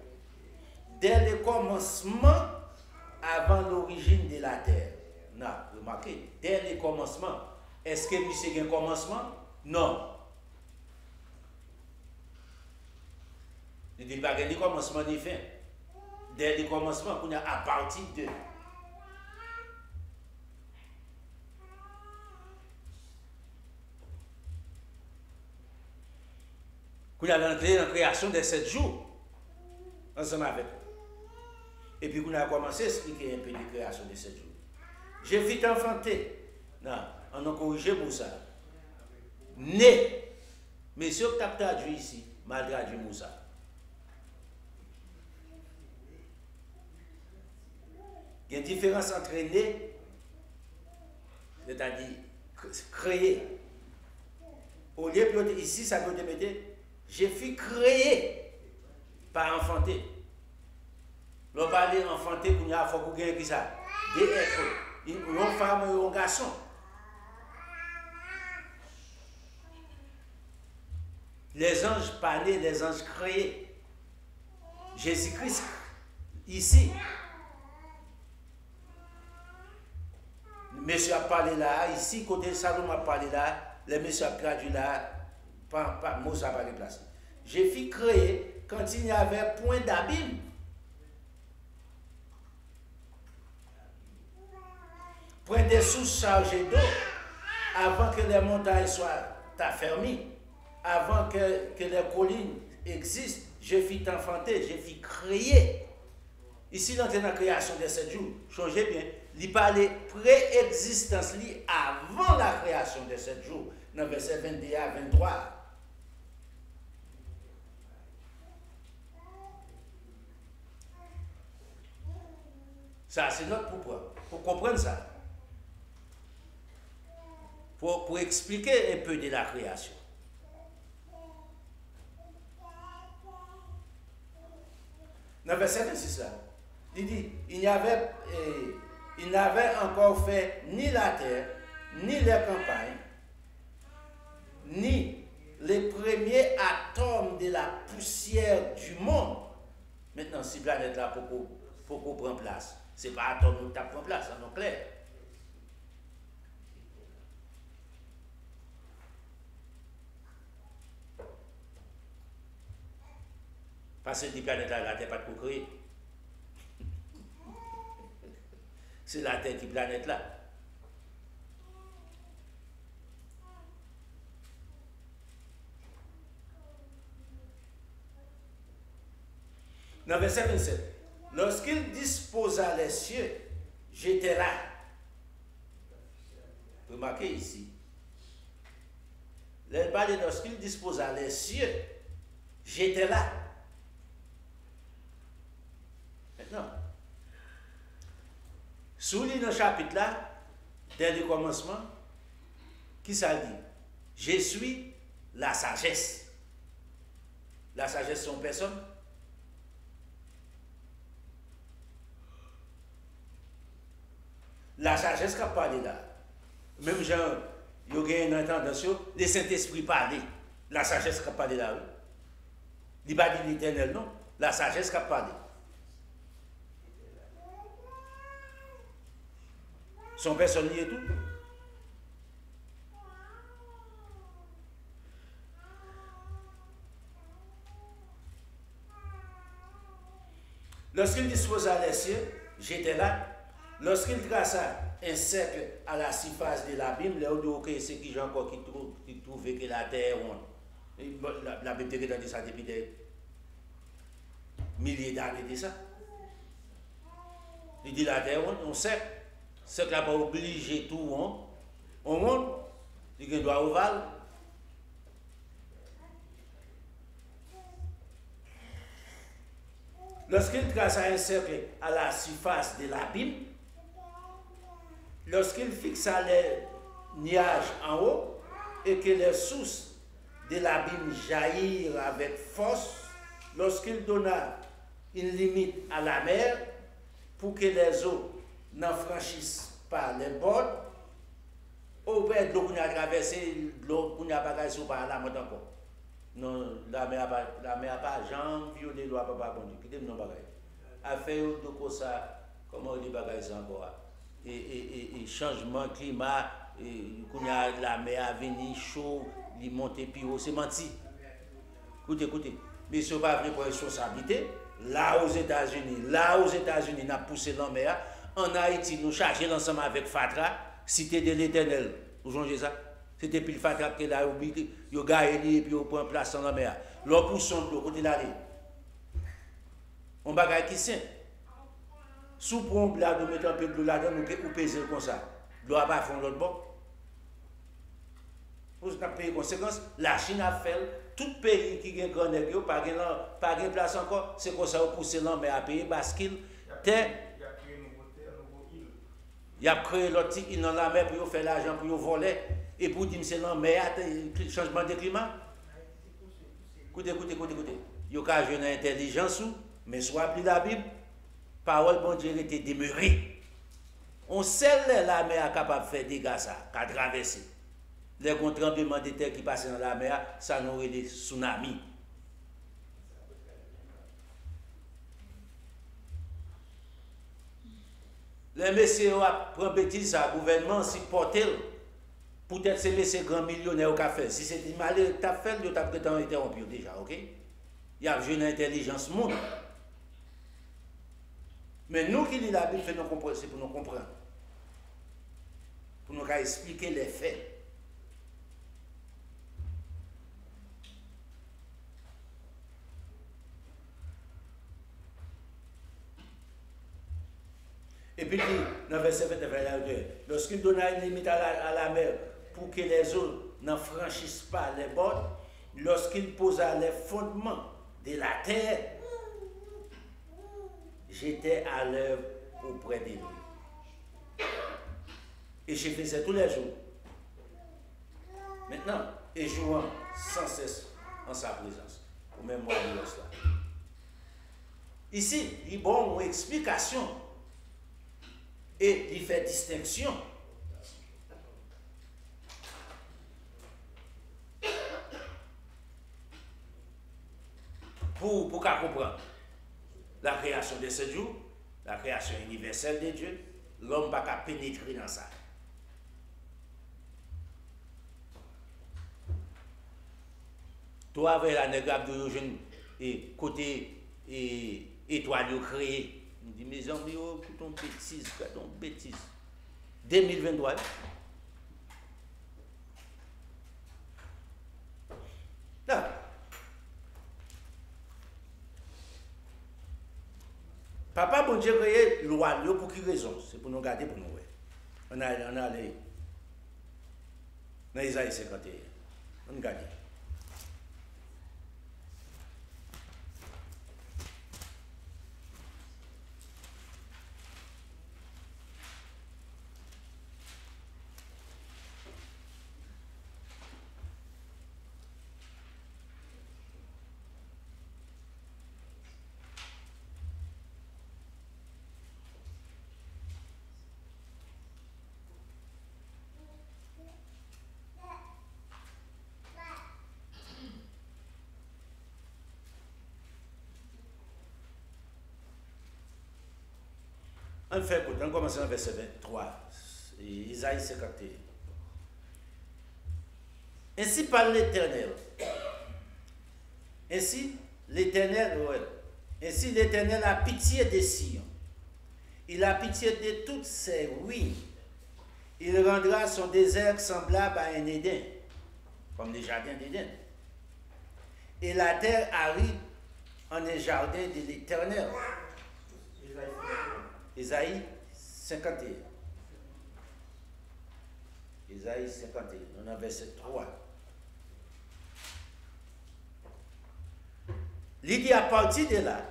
dès le commencement, avant l'origine de la terre. Non, remarquez, dès le commencement. Est-ce que c'est un commencement? Non. Il dit pas qu'il y a commencement ni fin. Dès le commencement, on a à partir de. Qu'on a la création de 7 jours, ensemble avec vous. Et puis qu'on a commencé à expliquer un peu de création de 7 jours. J'ai vite enfanté. Non, on a corrigé pour ça. Né. Mais ce que tu as traduit ici, mal traduit Moussa. Il y a une différence entre né, c'est-à-dire créer. Au lieu de ici, ça peut te mettre, j'ai fait créer, pas enfanter. L'on parle d'enfanter, il y a un faut qu'on gagne ça. Des êtres, une femme et un garçon. Les anges pas nés, les anges créés. Jésus-Christ, ici. Monsieur a parlé là, ici, côté Salomon a parlé là, les messieurs a traduit là, pas mot ça pas déplacé. J'ai fait créer quand il n'y avait point d'abîme. Point des sources chargées d'eau, avant que les montagnes soient affermies, avant que les collines existent, j'ai fait enfanter, j'ai fait créer. Ici, dans la création de 7 jours, changez bien, il parlait préexistence avant la création de 7 jours, dans verset 21 à 23. Ça, c'est notre pour comprendre ça. Pour expliquer un peu de la création. Dans le verset 26 là, il dit, il n'avait encore fait ni la terre, ni les campagnes, ni les premiers atomes de la poussière du monde. Maintenant, si planète là pour qu'on prenne place, ce n'est pas atome qui prend place, c'est clair. Parce que les planètes là, la Terre pas de créer. C'est la Terre qui planète là. Dans le verset 27, lorsqu'il disposa les cieux, j'étais là. Remarquez ici. Lorsqu'il disposa les cieux, j'étais là. Maintenant, sous le chapitre là, dès le commencement, qui ça dit? Je suis la sagesse. La sagesse, c'est une personne. La sagesse qui a parlé là. Même gens, il y a une tendance, le Saint-Esprit parler. La sagesse qui a parlé là. Il n'a pas dit l'éternel, non. La sagesse qui a parlé. Son personne y est tout. Lorsqu'il disposa les cieux, j'étais là. Lorsqu'il traça un cercle à la surface de l'abîme, là où c'est qui encore qui trouvait que la terre ronde. La Bible dit ça depuis des milliers d'années de ça. Il dit la terre ronde, on sait. C'est qu'il n'a pas obligé tout rond. On monte, il doit ovale. Lorsqu'il traça un cercle à la surface de l'abîme, lorsqu'il fixa les nuages en haut et que les sources de l'abîme jaillirent avec force, lorsqu'il donna une limite à la mer pour que les eaux n'en franchissent pas les bords, au père de l'eau qu'on a traversé, l'eau qu'on a pas sur par la montagne encore. Non, la mer n'a pas jamais violé la loi, papa, bon Dieu. Quittez-nous nos bagages. Affaire de quoi ça, comment on dit bagages encore? Et changement climat, qu'on a la mer à venir chaud, il monte plus haut, c'est menti. Écoutez, mais ce n'est pas vrai pour responsabilité. Là aux États-Unis, on a poussé la mer. En Haïti, nous chargeons ensemble avec Fatra, cité de l'Éternel. Vous changez ça? C'était puis le Fatra qui est là, il a gagné et puis on prend place dans la mer. L'eau pousse de l'eau, côté d'aller. On bagaille qui sent. Sous pour un de mettre un peu de l'eau là-dedans, nous pèser comme ça. L'eau n'a pas fond l'autre bord. Vous avez payé conséquence. La Chine a fait, tout pays qui a un grand nègre, pas de place encore, c'est comme ça, on pousse l'eau, mais à payer parce qu'il il a créé l'autre île dans la mer pour faire l'argent, pour voler, et pour dire que c'est la mer, changement de climat. Écoutez. Il y a une intelligence, mais soit plus la Bible, parole bon Dieu était demeurée. On sait la mer est capable de faire des dégâts, ça, qu'à traverser. Les grands tremblements de terre qui passent dans la mer, ça nous est des tsunamis. Les messieurs prennent bêtise, le gouvernement s'y porte. Peut-être c'est messieurs grands millionnaires au café. Si c'est mal, tu as fait, tu as prétendu interrompu déjà, ok? Il y a une intelligence monde. Mais nous qui lisons la Bible, c'est pour nous comprendre. Pour nous expliquer les faits. Et puis, dans le verset 29, lorsqu'il donna une limite à la mer pour que les eaux n'en franchissent pas les bords, lorsqu'il posa les fondements de la terre, j'étais à l'œuvre auprès de lui. Et je faisais tous les jours. Maintenant, et jouant sans cesse en sa présence. Pour même moi, cela. Ici, il y a une explication. Et il fait distinction. Pour comprendre la création de ce jour, la création universelle de Dieu, l'homme n'a pas pénétrer dans ça. Toi, avec la négative de jeune et côté étoile créé. Je dis, mes amis, oh, ton bêtise. 2023. Là. Papa, bon Dieu, créé loi pour quelle raison? C'est pour nous garder, pour nous. On a allé dans Isaïe 51. On garde. On fait écoute, on commence dans verset 23, Isaïe 51. Ainsi parle l'Éternel. Ainsi l'Éternel a pitié des Sion. Il a pitié de toutes ses ruines. Il rendra son désert semblable à un Éden, comme les jardins d'Éden. Et la terre aride en un jardin de l'Éternel. Isaïe 51. Isaïe 51, on a verset 3. Il dit à partir de là,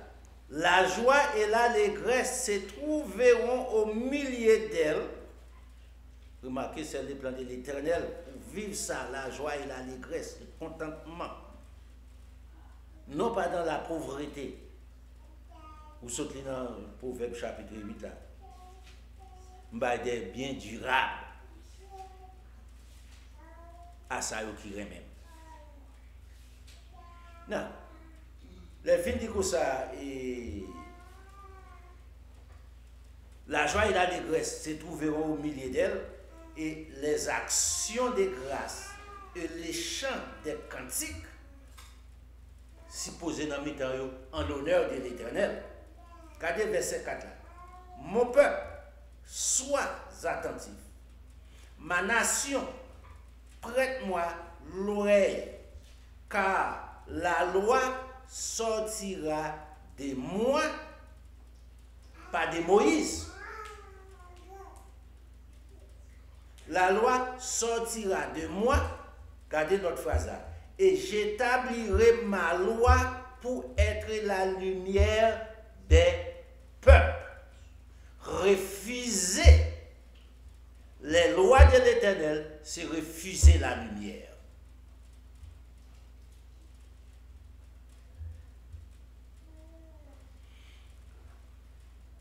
la joie et l'allégresse se trouveront au milieu d'elles. Remarquez, c'est le plan de l'Éternel pour vivre ça, la joie et l'allégresse, le contentement. Non pas dans la pauvreté. Vous sautez dans le Proverbe chapitre 8 là. Bah, des biens durables. À ça, qui remet. Non. Les films disent que ça, la joie et l'allégresse se trouveront au milieu d'elles, et les actions de grâce et les chants des cantiques supposés dans mes temps en l'honneur de l'Éternel. Regardez verset 4 là. Mon peuple, sois attentif. Ma nation, prête-moi l'oreille, car la loi sortira de moi, pas de Moïse. La loi sortira de moi, regardez notre phrase là, et j'établirai ma loi pour être la lumière des peuples. Refuser les lois de l'Éternel, c'est refuser la lumière.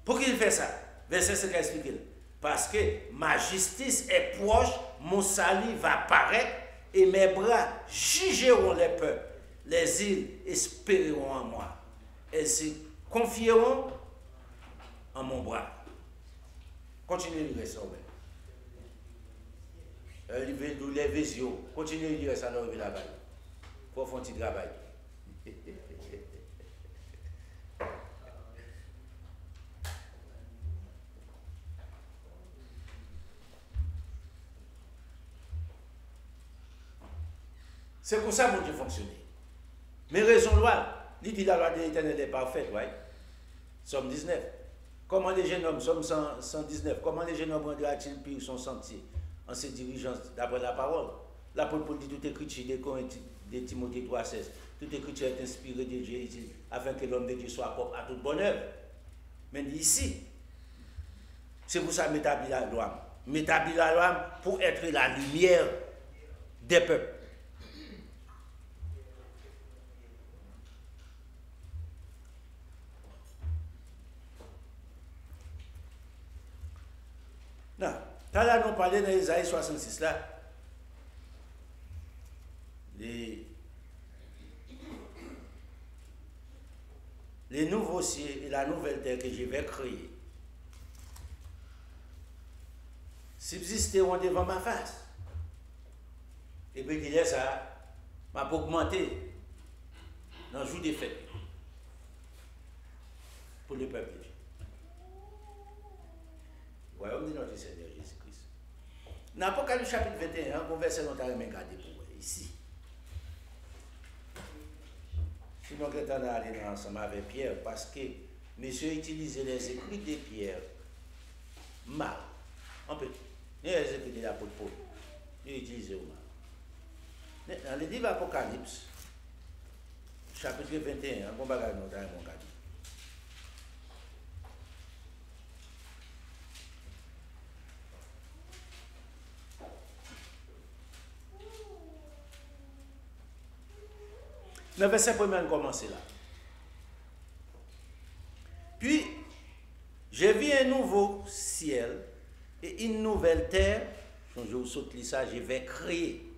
Pour qu'il fait ça, verset 5 explique. Parce que ma justice est proche, mon salut va paraître, et mes bras jugeront les peuples. Les îles espéreront en moi. Elles se confieront en mon bras. Continuez de lire ça. Les visions. Continuez de lire ça dans le travail. Il faut faire un petit travail. C'est comme ça que mon Dieu fonctionne. Mais raison loi, il dit la loi de l'Éternel est parfaite, ouais. Somme 19. Comment les jeunes hommes, Somme 119, comment les jeunes hommes rendent-ils pire son sentier en se dirigeant d'après la parole? L'apôtre Paul dit tout écrit de Timothée 3,16. Toute écriture est inspirée de Dieu afin que l'homme de Dieu soit propre à toute bonne œuvre. Mais ici, c'est pour ça que m'établit la loi. M'établit la loi pour être la lumière des peuples. Non, quand là, nous parlons dans Isaïe 66, là, les nouveaux cieux et la nouvelle terre que je vais créer subsisteront devant ma face. Et puis, il y a ça, m'a augmenté dans le jour des fêtes pour le peuple. Royaume de notre Seigneur Jésus-Christ. Dans l'Apocalypse chapitre 21, on verset longtemps à regarder pour vous ici. Si nous sommes allés ensemble avec Pierre, parce que monsieur utilisait les écrits de Pierre mal. On peut. Les écrits de l'apôtre Paul. Il utilisait mal. Dans le livre de l'Apocalypse, chapitre 21, on va regarder notre mon garde. Le verset 1er commence là. Puis, j'ai vu un nouveau ciel et une nouvelle terre. Quand je vous saute ça, je vais créer.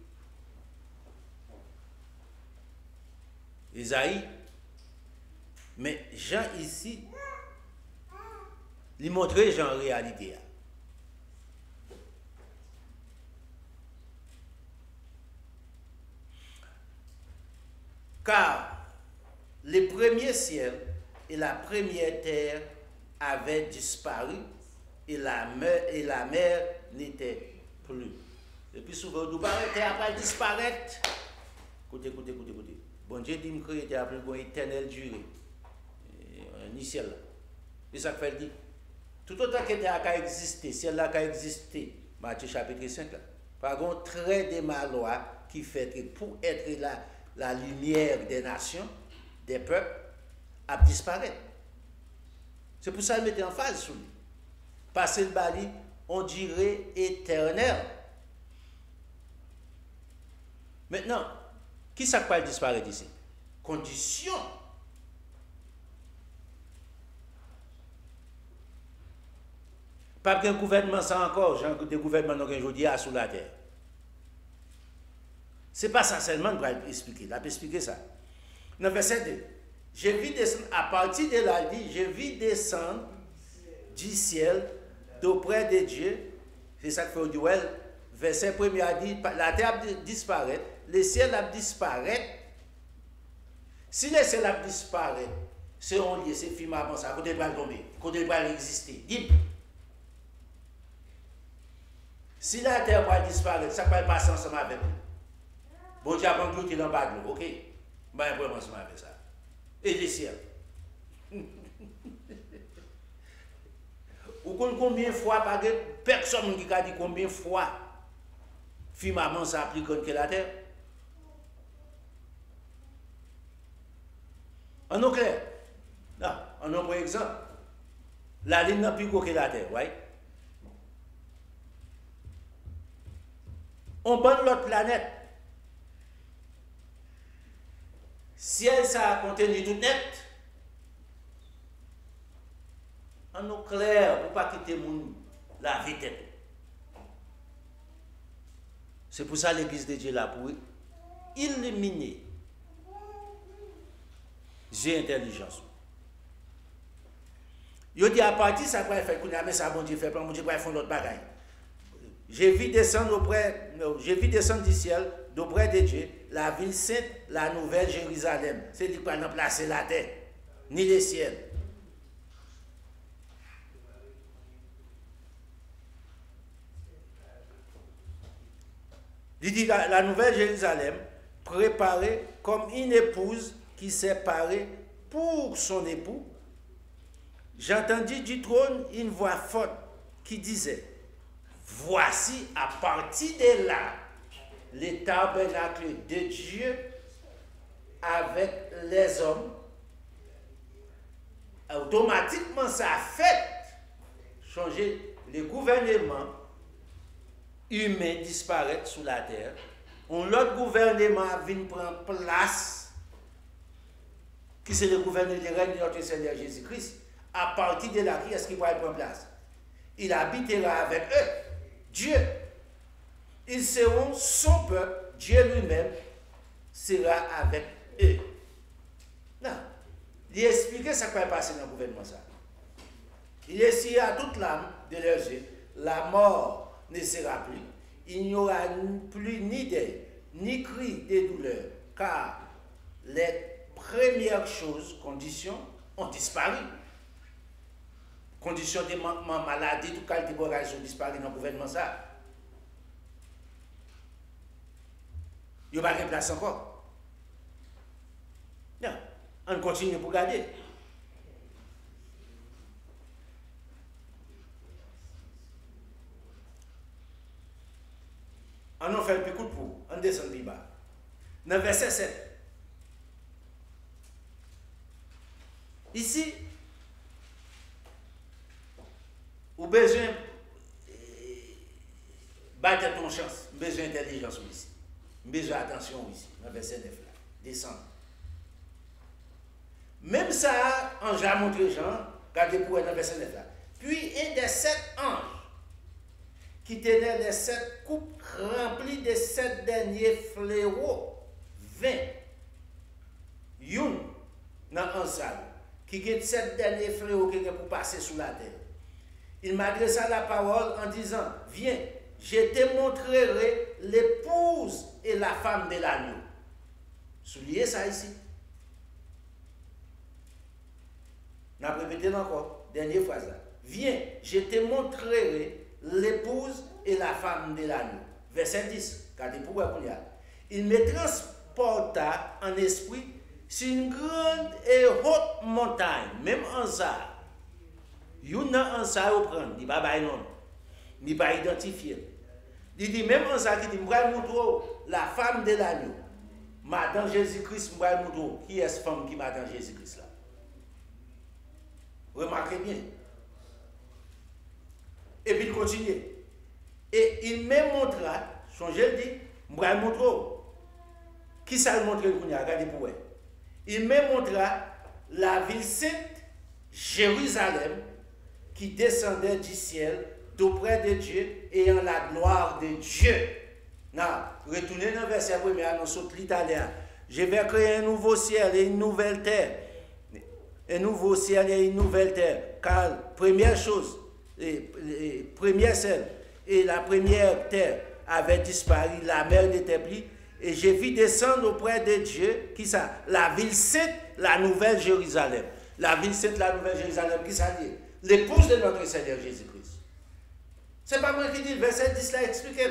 Isaïe. Mais Jean ici lui montrer en réalité. Car les premiers ciels et la première terre avaient disparu et la mer n'était plus. Et puis souvent, nous parlons, terre va disparaître. Écoutez. Bon Dieu dit que il y a plus une éternelle durée. Ni ciel. C'est ça que fait dire. Tout autant que terre a existé, ciel a existé. Matthieu chapitre 5 là. Par contre, trait de ma loi qui fait que pour être la lumière des nations, des peuples, a disparaître. C'est pour ça qu'il mettait en phase sur lui. Passer le bali, on dirait éternel. Maintenant, qui ça peut disparaître ici? Condition. Pas qu'un gouvernement ça encore, j'ai des gouvernements aujourd'hui sous la terre. C'est pas ça seulement pour expliquer. Il a expliqué ça. Dans verset 2, je vis descendre, à partir de là, il dit, je vis descendre du ciel d'auprès de Dieu. C'est ça que fait Joël. Verset 1er a dit, la terre disparaît, le ciel a disparaît. Si le ciel a disparaît, c'est on lié, c'est film avant ça, côté va tomber, côté va exister. Dis. Si la terre va disparaître, ça va passer ensemble avec nous. Bon Dieu a englouti dans pas de l'eau, ok? Ben, vraiment ensemble avec ça. Et les ciels. Ou combien de fois, parce que personne qui a dit combien de fois firmament ça a plus grand que la terre. En eau claire. Non, en eau, par exemple, la ligne n'a plus gros que la terre, right? On prend l'autre planète. Ciel, ça a contenu tout net. En eau claire, pour ne pas quitter la vie tête. C'est pour ça l'église de Dieu là pour illuminer j'ai intelligence. Je dis à partir ça va faire qu'on a mis ça bon Dieu fait pas bon Dieu va faire l'autre bagaille. Je vis descendre du ciel d'auprès de Dieu, la ville sainte, la nouvelle Jérusalem. C'est dit pas remplacer la terre ni les ciels. Il dit la nouvelle Jérusalem préparée comme une épouse qui s'est parée pour son époux. J'entendis du trône une voix forte qui disait, voici à partir de là le tabernacle de Dieu avec les hommes. Automatiquement ça a fait changer le gouvernement humain disparaître sous la terre. L'autre gouvernement vient prendre place qui c'est le gouvernement du règne de notre Seigneur Jésus-Christ. À partir de là, qui est-ce qui va prendre place? Il habitera avec eux. Dieu. Ils seront son peuple. Dieu lui-même sera avec eux. Non. Il explique ce qui va passer dans le gouvernement. Ça. Il essayera à toute l'âme de leurs yeux. La mort ne sera plus. Il n'y aura plus ni deuil, ni cri de douleur, car les premières choses, conditions, ont disparu. Conditions de manquement, maladie, tout qualité de bagage ont disparu dans le gouvernement. Ça. Il n'y a pas de place encore. Non, on continue pour garder. On en fait un petit coup de pou, on descend plus bas. Dans le verset 7. Ici, ou besoin battre ton chance, besoin d'intelligence ici, besoin d'attention ici, dans le verset 9 là, descendre. Même ça, on a montré Jean, regardez pour dans le verset 9 là. Puis un des 7 anges qui tenait les 7 coupes remplies des 7 derniers fléaux, 20, youn, dans un salle, qui a 7 derniers fléaux qui pour passer sous la terre. il m'adressa la parole en disant, viens, je te montrerai l'épouse et la femme de l'agneau. Soulignez ça ici. On a répété encore, dernière phrase là. Viens, je te montrerai l'épouse et la femme de l'agneau. Verset 10. Regardez pourquoi il y a. Il me transporta en esprit sur une grande et haute montagne, même en ça. Il y a un ça à prendre, il va pas non, il va identifier. Il dit même en ça, il dit, moi montrer la femme de l'agneau. Madame Jésus-Christ, moi montrer qui est cette femme qui Madame Jésus-Christ là. Remarquez bien. Et puis il continue. Et il me montra, son Dieu dit, moi montrer. Qui ça le montre qu'on a regardé pour elle. Il me montra la ville sainte, Jérusalem, qui descendait du ciel d'auprès de Dieu ayant la gloire de Dieu. Non, retournez dans le verset premier, annonce l'italien. Je vais créer un nouveau ciel et une nouvelle terre. Un nouveau ciel et une nouvelle terre. Car première chose, première ciel et la première terre avaient disparu, la mer n'était plus. Et je vis descendre auprès de Dieu, qui ça? La ville sainte, la nouvelle Jérusalem. La ville sainte, la nouvelle Jérusalem, qui ça dit? L'épouse de notre Seigneur Jésus-Christ. C'est pas moi qui dis, le verset 10 là, expliquez.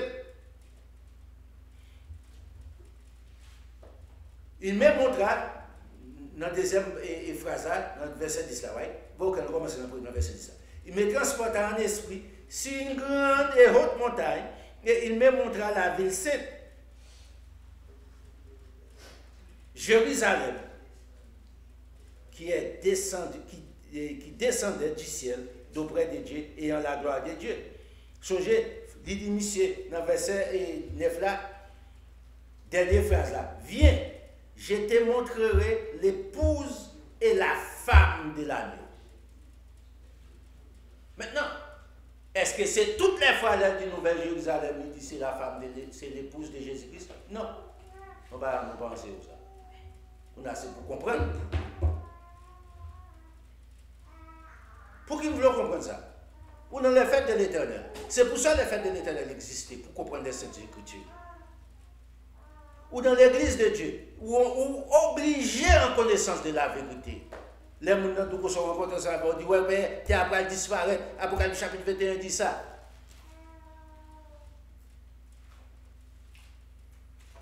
Il me montra, dans la deuxième phrase là, dans le verset 10 là, ouais, bon, quand on commence dans le verset 10 là. Il me transporta en esprit sur une grande et haute montagne, et il me montra la ville sainte. Jérusalem, qui est descendu, qui descendait du ciel d'auprès de Dieu ayant la gloire de Dieu. Songez, dit monsieur, dans le verset 9 là, dernière phrase là, viens, je te montrerai l'épouse et la femme de l'agneau. Maintenant, est-ce que c'est toutes les fois là du Nouvelle Jérusalem, il dit c'est la femme, c'est l'épouse de Jésus-Christ? Non, on va penser ça. On a assez pour comprendre. Pour qui vous voulez comprendre ça? Ou dans les fêtes de l'Éternel. C'est pour ça que les fêtes de l'Éternel existaient, pour comprendre les Saintes Écritures. Ou dans l'église de Dieu, où on obligé en connaissance de la vérité. Les gens qui sont rencontrés, ça va dire, ouais, mais tu as pas disparaître. Apocalypse chapitre 21 dit ça.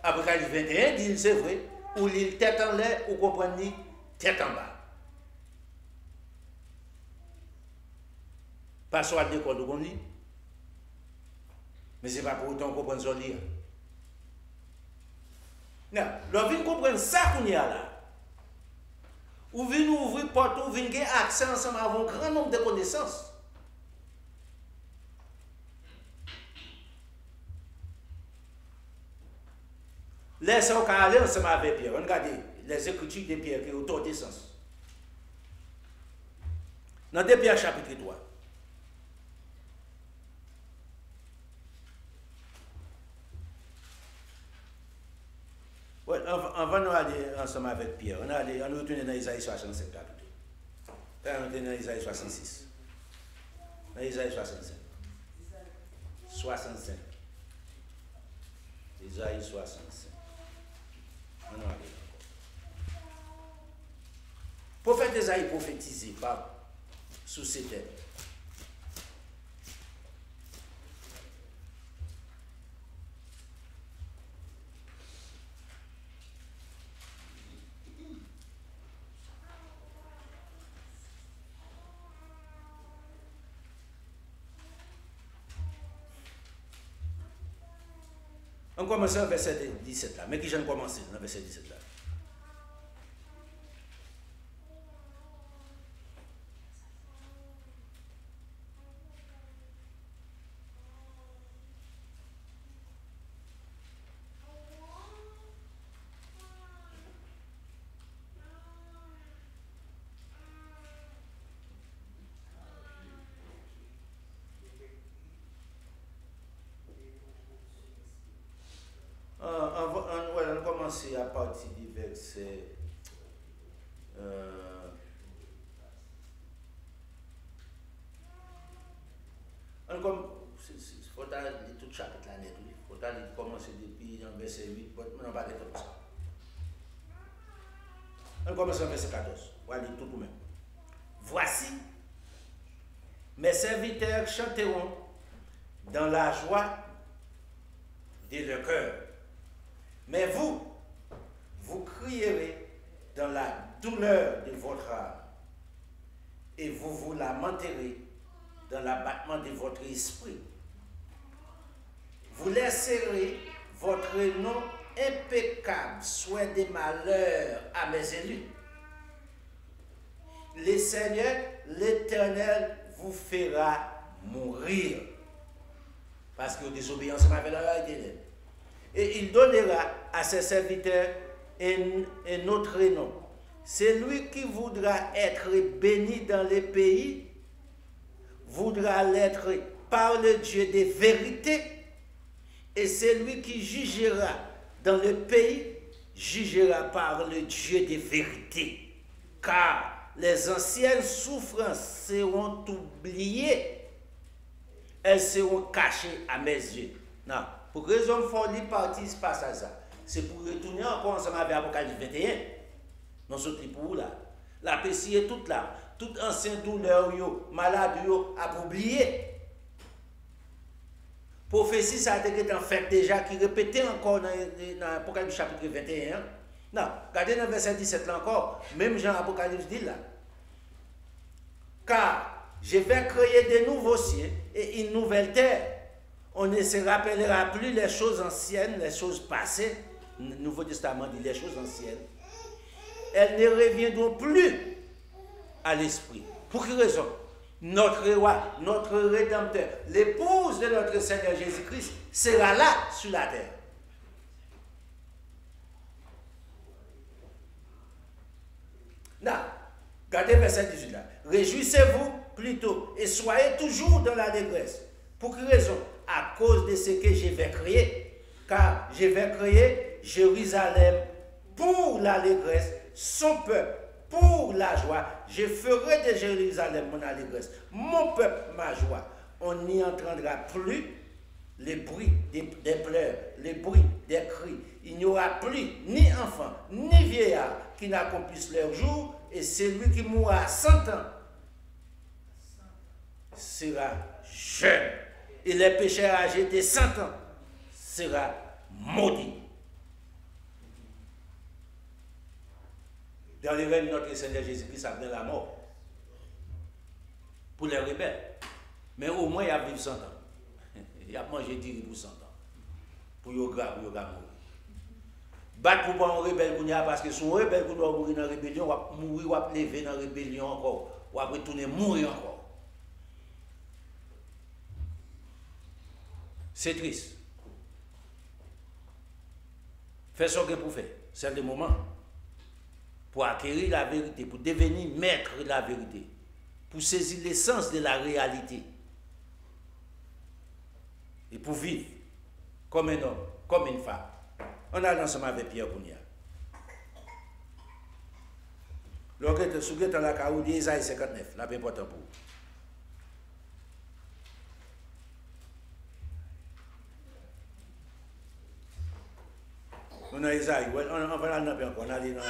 Apocalypse 21 dit, c'est vrai. Ou l'île tête en l'air, ou comprenez tête en bas. Pas soit de l'école qu'on lit. Mais ce n'est pas pour autant qu'on comprenne ce lire. Non, l'on vient comprendre ça qu'on y a là. Ou vient nous ouvrir porte, ou vient avoir accès ensemble à un grand nombre de connaissances. Laissez on aller ensemble avec Pierre. Regardez les écritures de Pierre qui ont autant de sens. Dans 2 Pierre chapitre 3. Ouais, on va nous aller ensemble avec Pierre. On retourne dans Isaïe 65 plutôt. On retourne dans Isaïe 66. Dans Isaïe 65. 65. Isaïe 65. On va aller encore. Prophète Isaïe prophétisé par sous ces termes. On commence au verset 17 là, mais qui j'en commencé dans le verset 17 là. On commence à partir du verset Comme, il faut aller tout chapitre là, il faut aller commencer depuis le verset 8, mais on va aller comme ça. On commence au verset 14, on va lire tout de même. Voici, mes serviteurs chanteront dans la joie de leur cœur. Mais vous, vous crierez dans la douleur de votre âme et vous vous lamenterez dans l'abattement de votre esprit. Vous laisserez votre nom impeccable soit des malheurs à mes élus. Le Seigneur, l'Éternel, vous fera mourir. Parce que désobéissance avec la loi éternelle. Et il donnera à ses serviteurs un autre nom. Celui qui voudra être béni dans les pays voudra l'être par le Dieu des vérités. Et celui qui jugera dans le pays jugera par le Dieu des vérités. Car les anciennes souffrances seront oubliées. Elles seront cachées à mes yeux. Non. Pour raison folie partie ce passage, c'est pour retourner encore ensemble avec Apocalypse 21. Nous sommes pour là. La pécie est toute là. Toute ancienne douleur, malade, a oublié. Prophétie, ça a été en fait déjà, qui répétait encore dans Apocalypse chapitre 21. Non, regardez dans le verset 17 là encore. Même Jean Apocalypse dit là. Car je vais créer de nouveaux cieux et une nouvelle terre. On ne se rappellera plus les choses anciennes, les choses passées. Le Nouveau Testament dit les choses anciennes. Elles ne reviendront plus à l'esprit. Pour quelle raison? Notre roi, notre rédempteur, l'épouse de notre Seigneur Jésus-Christ sera là sur la terre. Là, regardez verset 18 là. Réjouissez-vous plutôt et soyez toujours dans l'allégresse. Pour quelle raison? À cause de ce que je vais créer. Car je vais créer Jérusalem pour l'allégresse, son peuple pour la joie. Je ferai de Jérusalem mon allégresse, mon peuple ma joie. On n'y entendra plus les bruits des pleurs, les bruits des cris. Il n'y aura plus ni enfant, ni vieillard qui n'accomplissent leur jour, et celui qui mourra à 100 ans sera jeune. Et les pécheurs âgés de 100 ans sera maudit. Dans le règne de notre Seigneur Jésus-Christ, ça vient la mort. Pour les rebelles. Mais au moins, il a vécu 100 ans. Il a mangé 10 pour 100 ans. Pour y grave, pour y mourir. Battre pour pas un rebelle parce que si un rebelle doit mourir dans la rébellion, on va mourir, on va lever dans la rébellion encore. On va retourner mourir encore. C'est triste. Fais ce que vous faites. C'est le moment. Pour acquérir la vérité, pour devenir maître de la vérité, pour saisir l'essence de la réalité et pour vivre comme un homme, comme une femme. On a ensemble avec Pierre Kounia. Lorsque tu es dans la caroute d'Isaïe 59, là, c'est important pour vous. On a Isaïe, on va aller encore, on a allé dans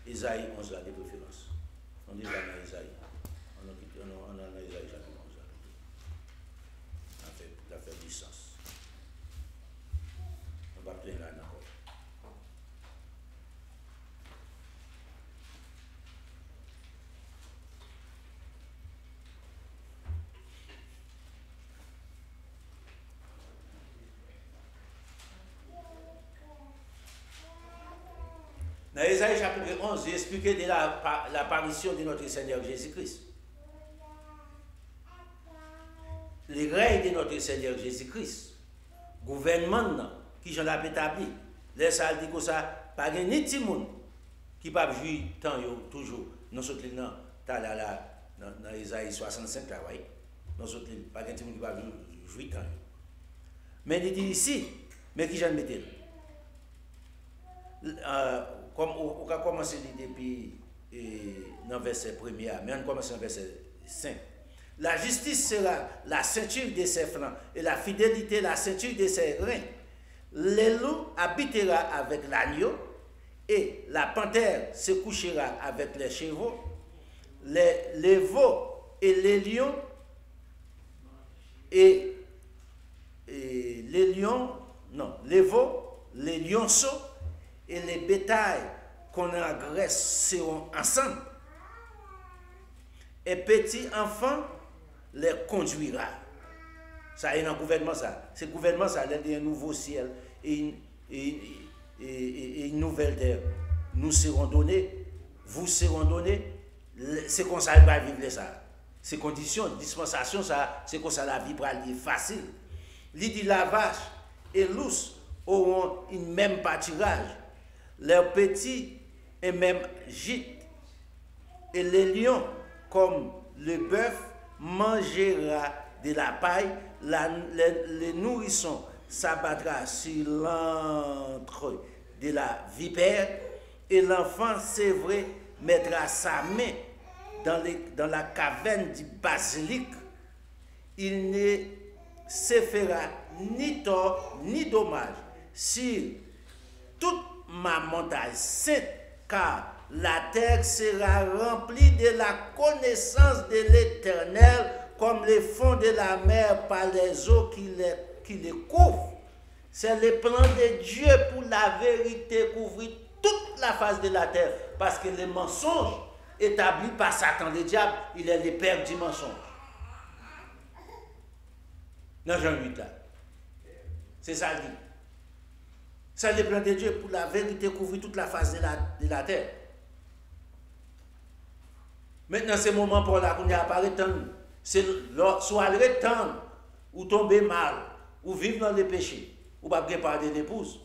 Isaïe 11 là, de préférence. On dit là dans Isaïe. On a Isaïe chapitre 11 là. Ça fait du sens. On va plein là encore. Dans Isaïe chapitre 11, j'ai expliqué de l'apparition de notre Seigneur Jésus-Christ. Le règne de notre Seigneur Jésus-Christ, gouvernement qui j'en ai établi, laisse à dire que ça, pas de ni petit monde qui ne peut pas jouir tant toujours. Nous sommes dans Isaïe 65, là, oui. Nous sommes pas de petit monde qui ne peut pas jouir tant. Mais il dit ici, mais qui j'en mette comme on a commencé depuis dans le verset 1er, mais on commence dans le verset 5. La justice sera la ceinture de ses flancs et la fidélité la ceinture de ses reins. Le loup habitera avec l'agneau et la panthère se couchera avec les chevaux. Les veaux et les lions et les lions, non, les veaux, les lionceaux et les bétails qu'on engraisse seront ensemble. Et petit enfant les conduira. Ça est dans le gouvernement, ça. C'est le gouvernement, ça, il y a un nouveau ciel et une nouvelle terre. Nous serons donnés, vous serons donnés. C'est comme ça qu'il va vivre ça. Ces conditions, dispensation, ça, c'est comme ça la vie va être facile. Il dit la vache et l'ours auront une même pâturage. Leurs petits et même gîtes. Et les lions, comme le bœuf, mangera de la paille. Les nourrissons s'abattra sur l'antre de la vipère. Et l'enfant sévré mettra sa main dans la caverne du basilic. Il ne se fera ni tort ni dommage sur toute ma montagne sainte, car la terre sera remplie de la connaissance de l'Éternel, comme les fonds de la mer par les eaux qui les couvrent. C'est le plan de Dieu pour la vérité couvrir toute la face de la terre, parce que les mensonges établis par Satan, le diable, il est le père du mensonge. Dans Jean 8 là. C'est ça le dit. C'est le plan de Dieu pour la vérité couvrir toute la face de la terre. Maintenant, c'est le moment pour la qu'on y apparaît, c'est soit le temps ou tomber mal, ou vivre dans le péché, ou pas préparer des épouses.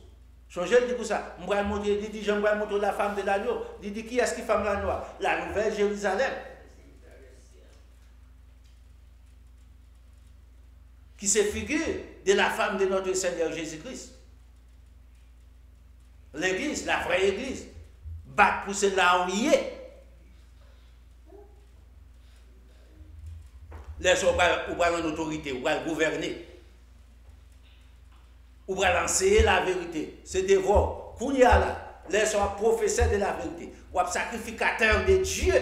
Changez le dit ça. Je vais montrer, il dit, je vais montrer la femme de l'agneau. Il dit, qui est-ce qui femme l'agneau? La nouvelle Jérusalem. Qui se figure de la femme de notre Seigneur Jésus-Christ. L'église, la vraie église, bat pour ce là où il est. Laissez-vous prendre l'autorité, ou va gouverner. Ou va enseigner la vérité. C'est de vous. Kounia là, laissez-vous professeur de la vérité. Ou sacrificateur de Dieu.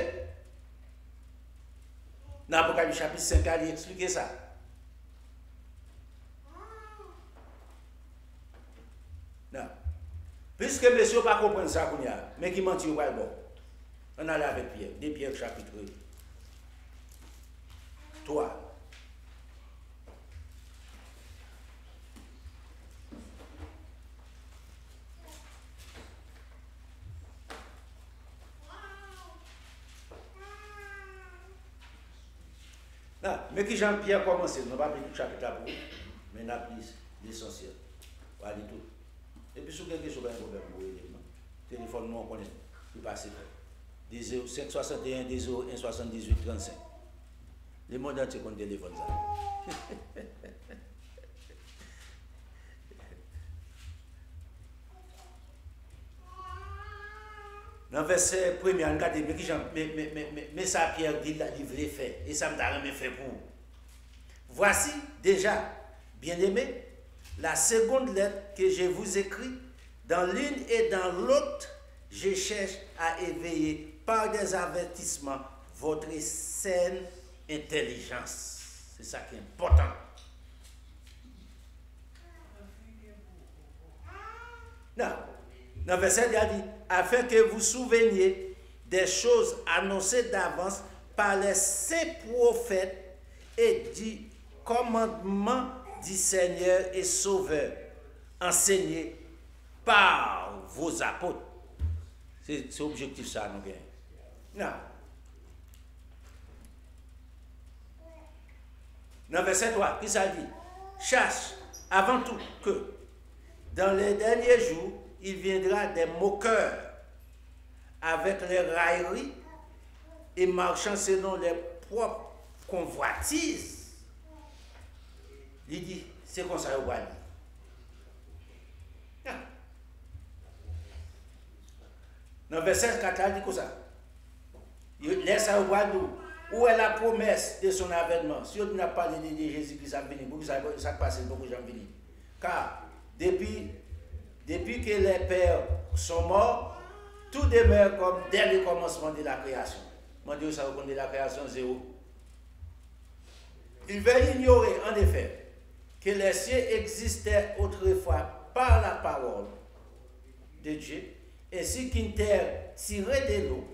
Dans l'Apocalypse chapitre 5, il explique ça. Non. Puisque monsieur ne pas comprendre ça, mais qui mentit au bon. On allait avec Pierre, des Pierre chapitre 3. Non, mais qui Jean-Pierre commence, nous ne pas tout chapitre là pour mais nous avons l'essentiel. On va dire tout. Et puis, si vous avez quelque chose, vous pouvez téléphone, nous, on connaît. Vous passez. Des 561, des 01, 78, 35. Le monde entier compte téléphone. Dans le verset 1er, regardez, mais ça, Pierre dit, il voulait faire. Et ça me t'a fait pour vous. Voici déjà, bien-aimés, la seconde lettre que je vous écris, dans l'une et dans l'autre, je cherche à éveiller par des avertissements votre saine intelligence. C'est ça qui est important. Non. Dans le verset, il a dit, afin que vous souveniez des choses annoncées d'avance par les saints prophètes et du commandement du Seigneur et Sauveur, enseigné par vos apôtres. C'est objectif ça, nous gagnons. Non. Dans le verset 3, qui ça dit? Cherche avant tout que dans les derniers jours, il viendra des moqueurs avec les railleries et marchant selon les propres convoitises. Il dit, c'est comme ça qu'il va dire. Dans le verset 4, il dit comme ça. Laisse à nous, où est la promesse de son avènement? Si on n'a pas parlé de Jésus qui s'est venu, pour que ça passe, pour que j'en vienne. Car depuis que les pères sont morts, tout demeure comme dès le commencement de la création. Moi, Dieu, ça reconnaît la création zéro. Il va ignorer, en effet, que les cieux existaient autrefois par la parole de Dieu, ainsi qu'une terre tirée de l'eau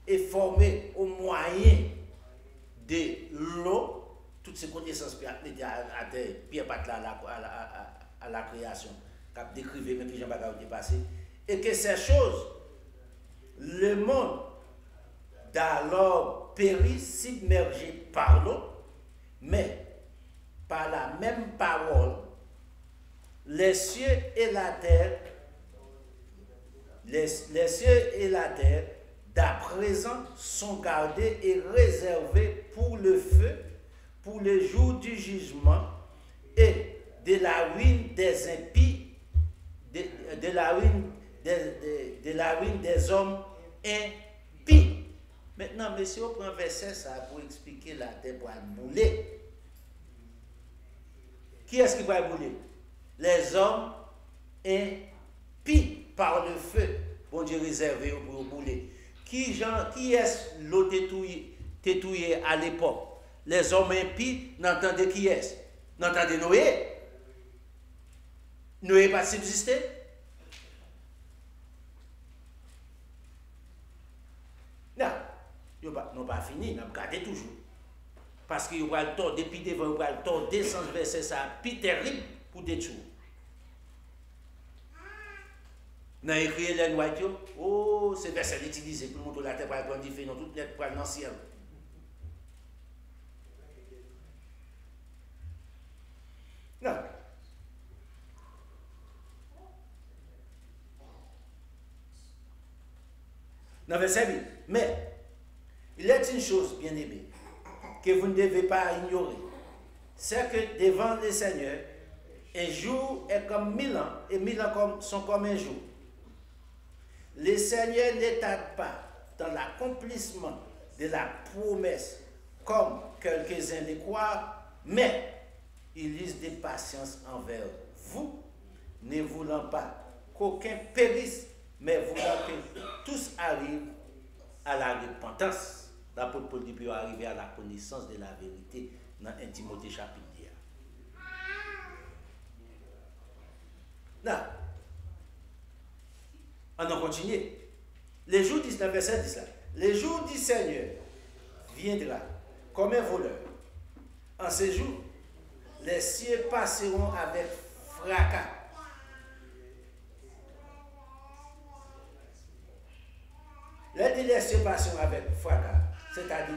et formée au moyen de l'eau, toutes ces connaissances qui à terre, Pierre Pat à la création, qui a décrivé, mais qui j'en ai passé, et que ces choses, le monde d'alors périt submergé par l'eau, mais par la même parole, les cieux et la terre, les cieux et la terre, d'à présent, sont gardés et réservés pour le feu, pour le jour du jugement et de la ruine des impies, de la ruine des hommes impies. Maintenant, monsieur, on prend un verset ça pour expliquer la terre pour bouler. Qui est-ce qui va bouler? Les hommes impies par le feu. Bon Dieu réservé pour bouler. Qui est-ce l'eau tétouillé à l'époque? Les hommes impies, n'entendez qui est-ce? N'entendez Noé? Noé pas subsisté? Non, ils n'ont pas fini, ils ont gardé toujours. Parce qu'ils ont le temps, depuis devant, ils ont le temps, descendre verset ça, plus terrible pour détruire. Dans écrit les White, oh, c'est verset utilisé pour montrer la terre pour grandir, fait dans toute lettre pour aller dans le ciel. Non. Dans verset 8. Mais, il est une chose, bien aimée, que vous ne devez pas ignorer. C'est que devant le Seigneur, un jour est comme 1000 ans, et 1000 ans sont comme un jour. Le Seigneur ne tarde pas dans l'accomplissement de la promesse, comme quelques-uns le croient, mais il use de patience envers vous, ne voulant pas qu'aucun périsse, mais voulant que tous arrivent à la repentance. L'apôtre Paul dit peut arriver à la connaissance de la vérité dans 1 Timothée chapitre 10. Non. On a continué. Le jour 19, verset 10 là. Le jour du Seigneur viendra comme un voleur. En ce jour, les cieux passeront avec fracas. Les cieux passeront avec fracas, c'est-à-dire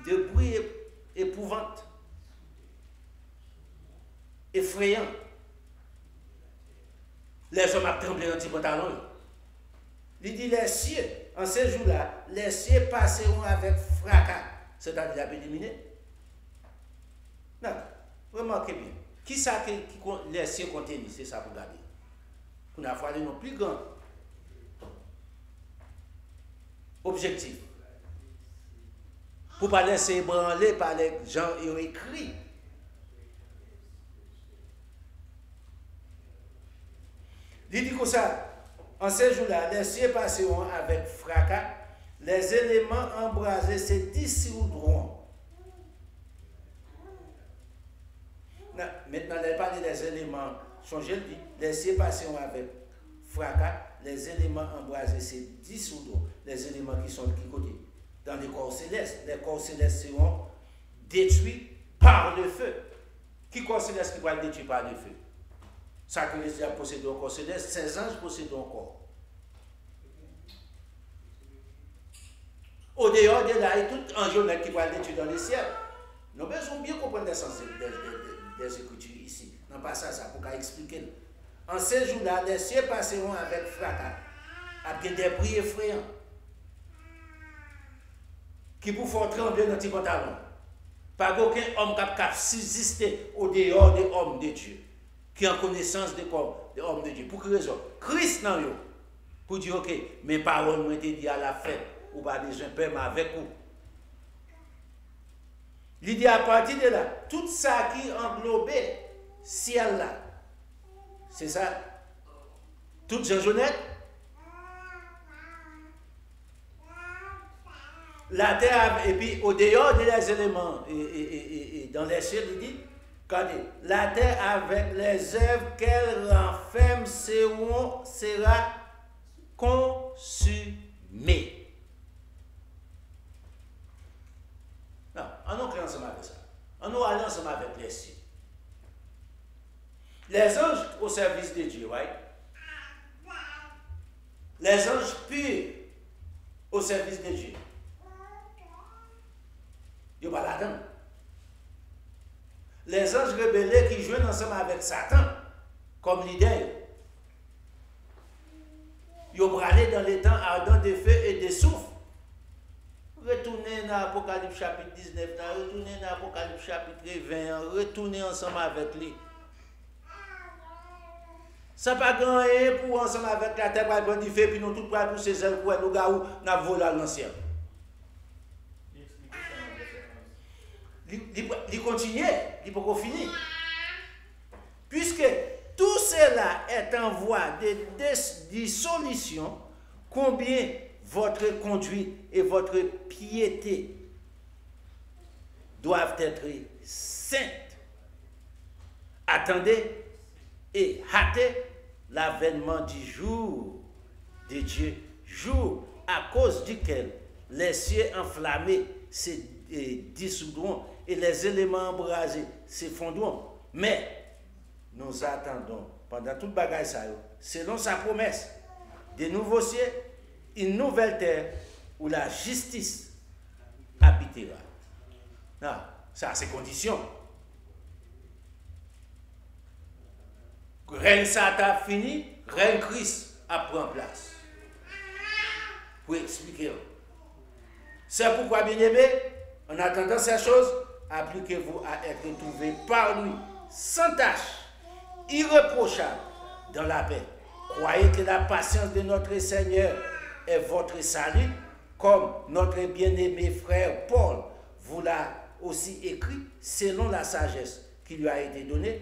des bruits épouvantants, effrayants. Les hommes ont tremblé dans les pantalons. Il dit les cieux, en ce jour-là, les cieux passeront avec fracas, c'est-à-dire la éliminer. Non, remarquez bien. Qui ça que les cieux contiennent, c'est ça pour garder. Pour avoir les noms plus grands. Objectif. Pour ne pas laisser ébranler par les gens qui ont écrit. Il dit comme ça, en ce jour-là, les cieux passeront avec fracas, les éléments embrasés se dissoudront. Maintenant, il parle des éléments, changez le dit, les cieux passeront avec fracas, les éléments embrasés se dissoudront. Les éléments qui sont de qui côté? Dans les corps célestes. Les corps célestes seront détruits par le feu. Qui corps céleste qui va être détruit par le feu? Ça que les diables possèdent un corps céleste, ces anges possèdent un corps. Au dehors de là, et tout ange qui va être détruit dans les ciels. Nous devons bien comprendre les sens des Écritures ici. Non pas ça pour expliquer. En ce jour-là, les cieux passeront avec fracas, avec des bruits effrayants, qui vous font trembler dans tes pantalons. Pas aucun homme qui a subsisté au dehors des hommes de Dieu, qui ont connaissance des hommes de Dieu. Pour quelle raison? Christ dans eux. Pour dire, ok, mes paroles m'ont été dites à la fête, ou pas besoin de peur avec vous. Il dit à partir de là, tout ça qui englobait ciel là, c'est ça, toute Jean-Jeannette, la terre, et puis au dehors des éléments, et dans les cieux, il dit, regardez, la terre avec les œuvres qu'elle renferme sera consumée. Non, on nous crée ensemble avec ça. On nous allons ensemble avec les cieux. Les anges au service de Dieu, right? Les anges purs au service de Dieu. Ils ne sont pas là-dedans. Les anges rebelles qui jouent ensemble avec Satan, comme leader, ils ont bralé dans les temps ardents de feu et de soufre. Retournez dans l'Apocalypse chapitre 19, retournez dans l'Apocalypse chapitre 20, retournez ensemble avec lui. Ça n'a pas gagné pour ensemble avec la terre, pour le feu, puis nous tout pour ces ailes pour le gars où nous avons volé l'ancien. Il continue, il peut finir. Puisque tout cela est en voie de dissolution, combien votre conduite et votre piété doivent être saintes. Attendez et hâtez l'avènement du jour de Dieu, jour à cause duquel les cieux enflammés se dissoudront et les éléments embrasés s'effondreront. Mais nous attendons pendant toute bagaille ça, selon sa promesse, de nouveaux cieux, une nouvelle terre où la justice habitera. Non, ça c'est condition. Règne Satan fini, règne Christ a pris place. Pour expliquer. C'est pourquoi, bien aimé, en attendant ces choses, appliquez-vous à être trouvé par lui, sans tâche, irréprochable, dans la paix. Croyez que la patience de notre Seigneur est votre salut, comme notre bien-aimé frère Paul vous l'a aussi écrit, selon la sagesse qui lui a été donnée.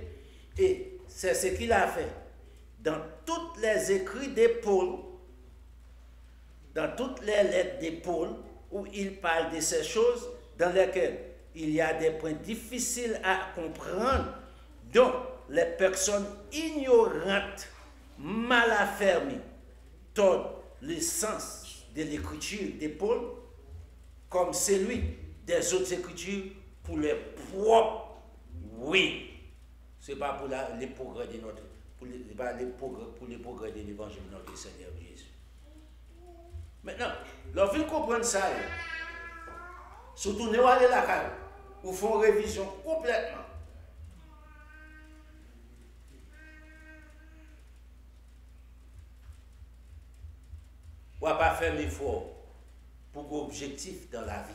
Et c'est ce qu'il a fait dans toutes les écrits de Paul, dans toutes les lettres de Paul, où il parle de ces choses dans lesquelles il y a des points difficiles à comprendre, dont les personnes ignorantes, mal affermies, tordent le sens de l'écriture de Paul, comme celui des autres écritures pour les propres. Oui, ce n'est pas pour les progrès de notre, pour les progrès de l'évangile de notre Seigneur Jésus. Maintenant, lorsqu'ils comprennent ça, surtout ne aller la caille, ou font révision complètement. Ou à pas faire l'effort pour l'objectif dans la vie.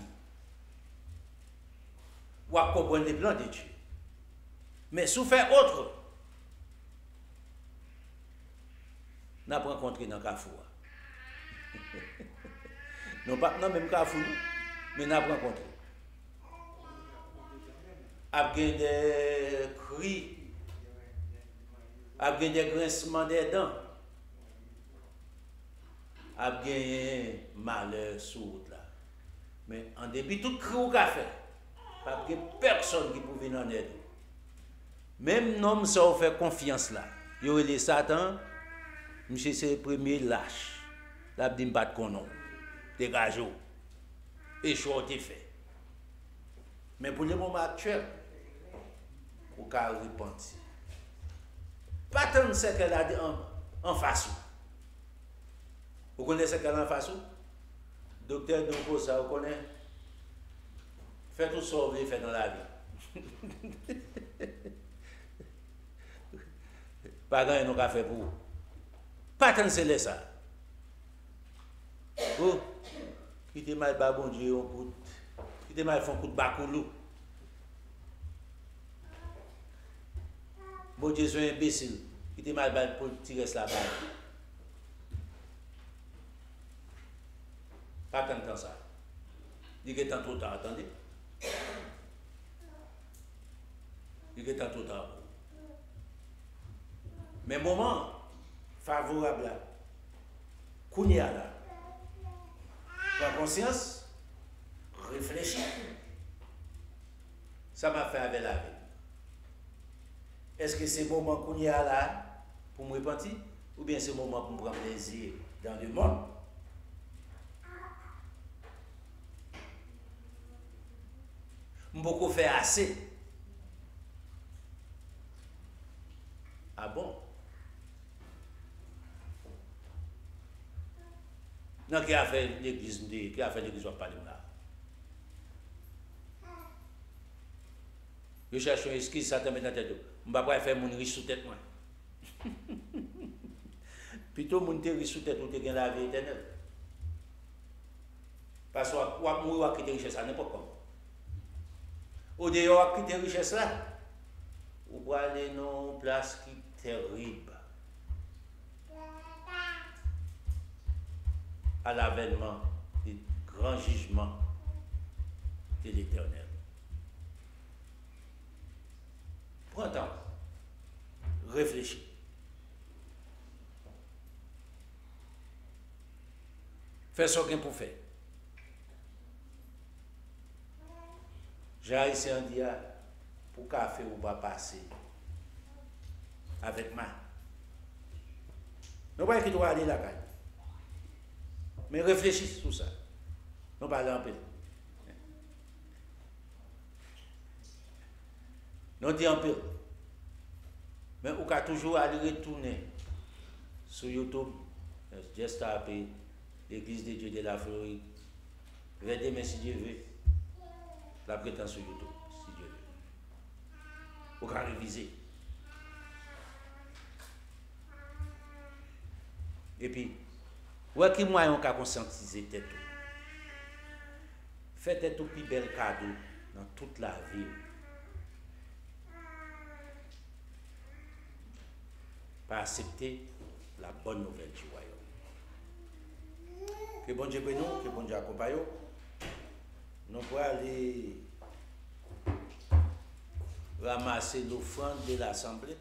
Ou à comprendre les plans de Dieu. Mais si vous faites autre, n'a pas rencontré dans le Carrefour. Non, pas dans le même Carrefour, mais n'a pas rencontré. Avec des cris, avec des grincements des dents, avec des malheurs sur route là. Mais en début, tout cri au café, pas de personne qui pouvait en aider. Même homme ça fait confiance là. Il y aurait les Satan, monsieur c'est le premier lâche. Là, il bat qu'on nom. Dégage. Et chose est fait. Mais pour le moment actuel, au cas où repentir. Pas tant ce qu'elle a dit en face. Vous connaissez ce qu'elle a en face? Docteur Donko, ça vous connaissez? Faites tout ça, vous voulez faire dans la vie. Pas grand chose à faire pour vous. Pas tant c'est ça. Oh, qui te mal bas bon Dieu, qui te mal font coup de bacoulou. Bon Dieu, c'est un imbécile. Qui te mal bas pour tirer la balle. Pas tant ça. Il est tant trop tard, attendez. il est en tout temps. Mais moment favorable là, Kounia là, prends conscience, réfléchis. Ça m'a fait avec la vie. Est-ce que c'est le moment Kounia là pour me repentir ou bien c'est le moment pour me prendre plaisir dans le monde? Beaucoup fait assez. Ah bon? Non, qui a fait l'église, qui a fait l'église, on va parler là. Je cherche une excuse, ça te met dans la tête. Je ne vais pas faire mon riche sous tête, moi. Plutôt, mon riche sous tête, ou tu as la vie éternelle. Parce que on va mourir à quitter richesse, ça n'importe comment. Au dehors, à quitter richesse là, ou pour aller dans une place qui est terrible. À l'avènement du grand jugement de l'Éternel. Prends temps, réfléchis. Fais ce qu'il faut faire. J'ai essayé de dire pour café ou pas passer avec moi. Nous ne pouvons pas doit aller là-bas. Mais réfléchis sur ça. Nous parlons un peu. Nous disons un peu. Mais on peut toujours aller retourner sur YouTube, juste taper l'Église de Dieu de la Floride. Regardez, mais si Dieu veut, la prétend sur YouTube, si Dieu veut. On peut réviser. Et puis, ouais, qui moyen on peut conscientiser tête. Faites tout plus bel cadeau dans toute la vie. Pas accepter la bonne nouvelle du royaume. Que bon Dieu bénisse nous, que bon Dieu accompagne nous. Nous pouvons aller ramasser l'offrande de l'Assemblée.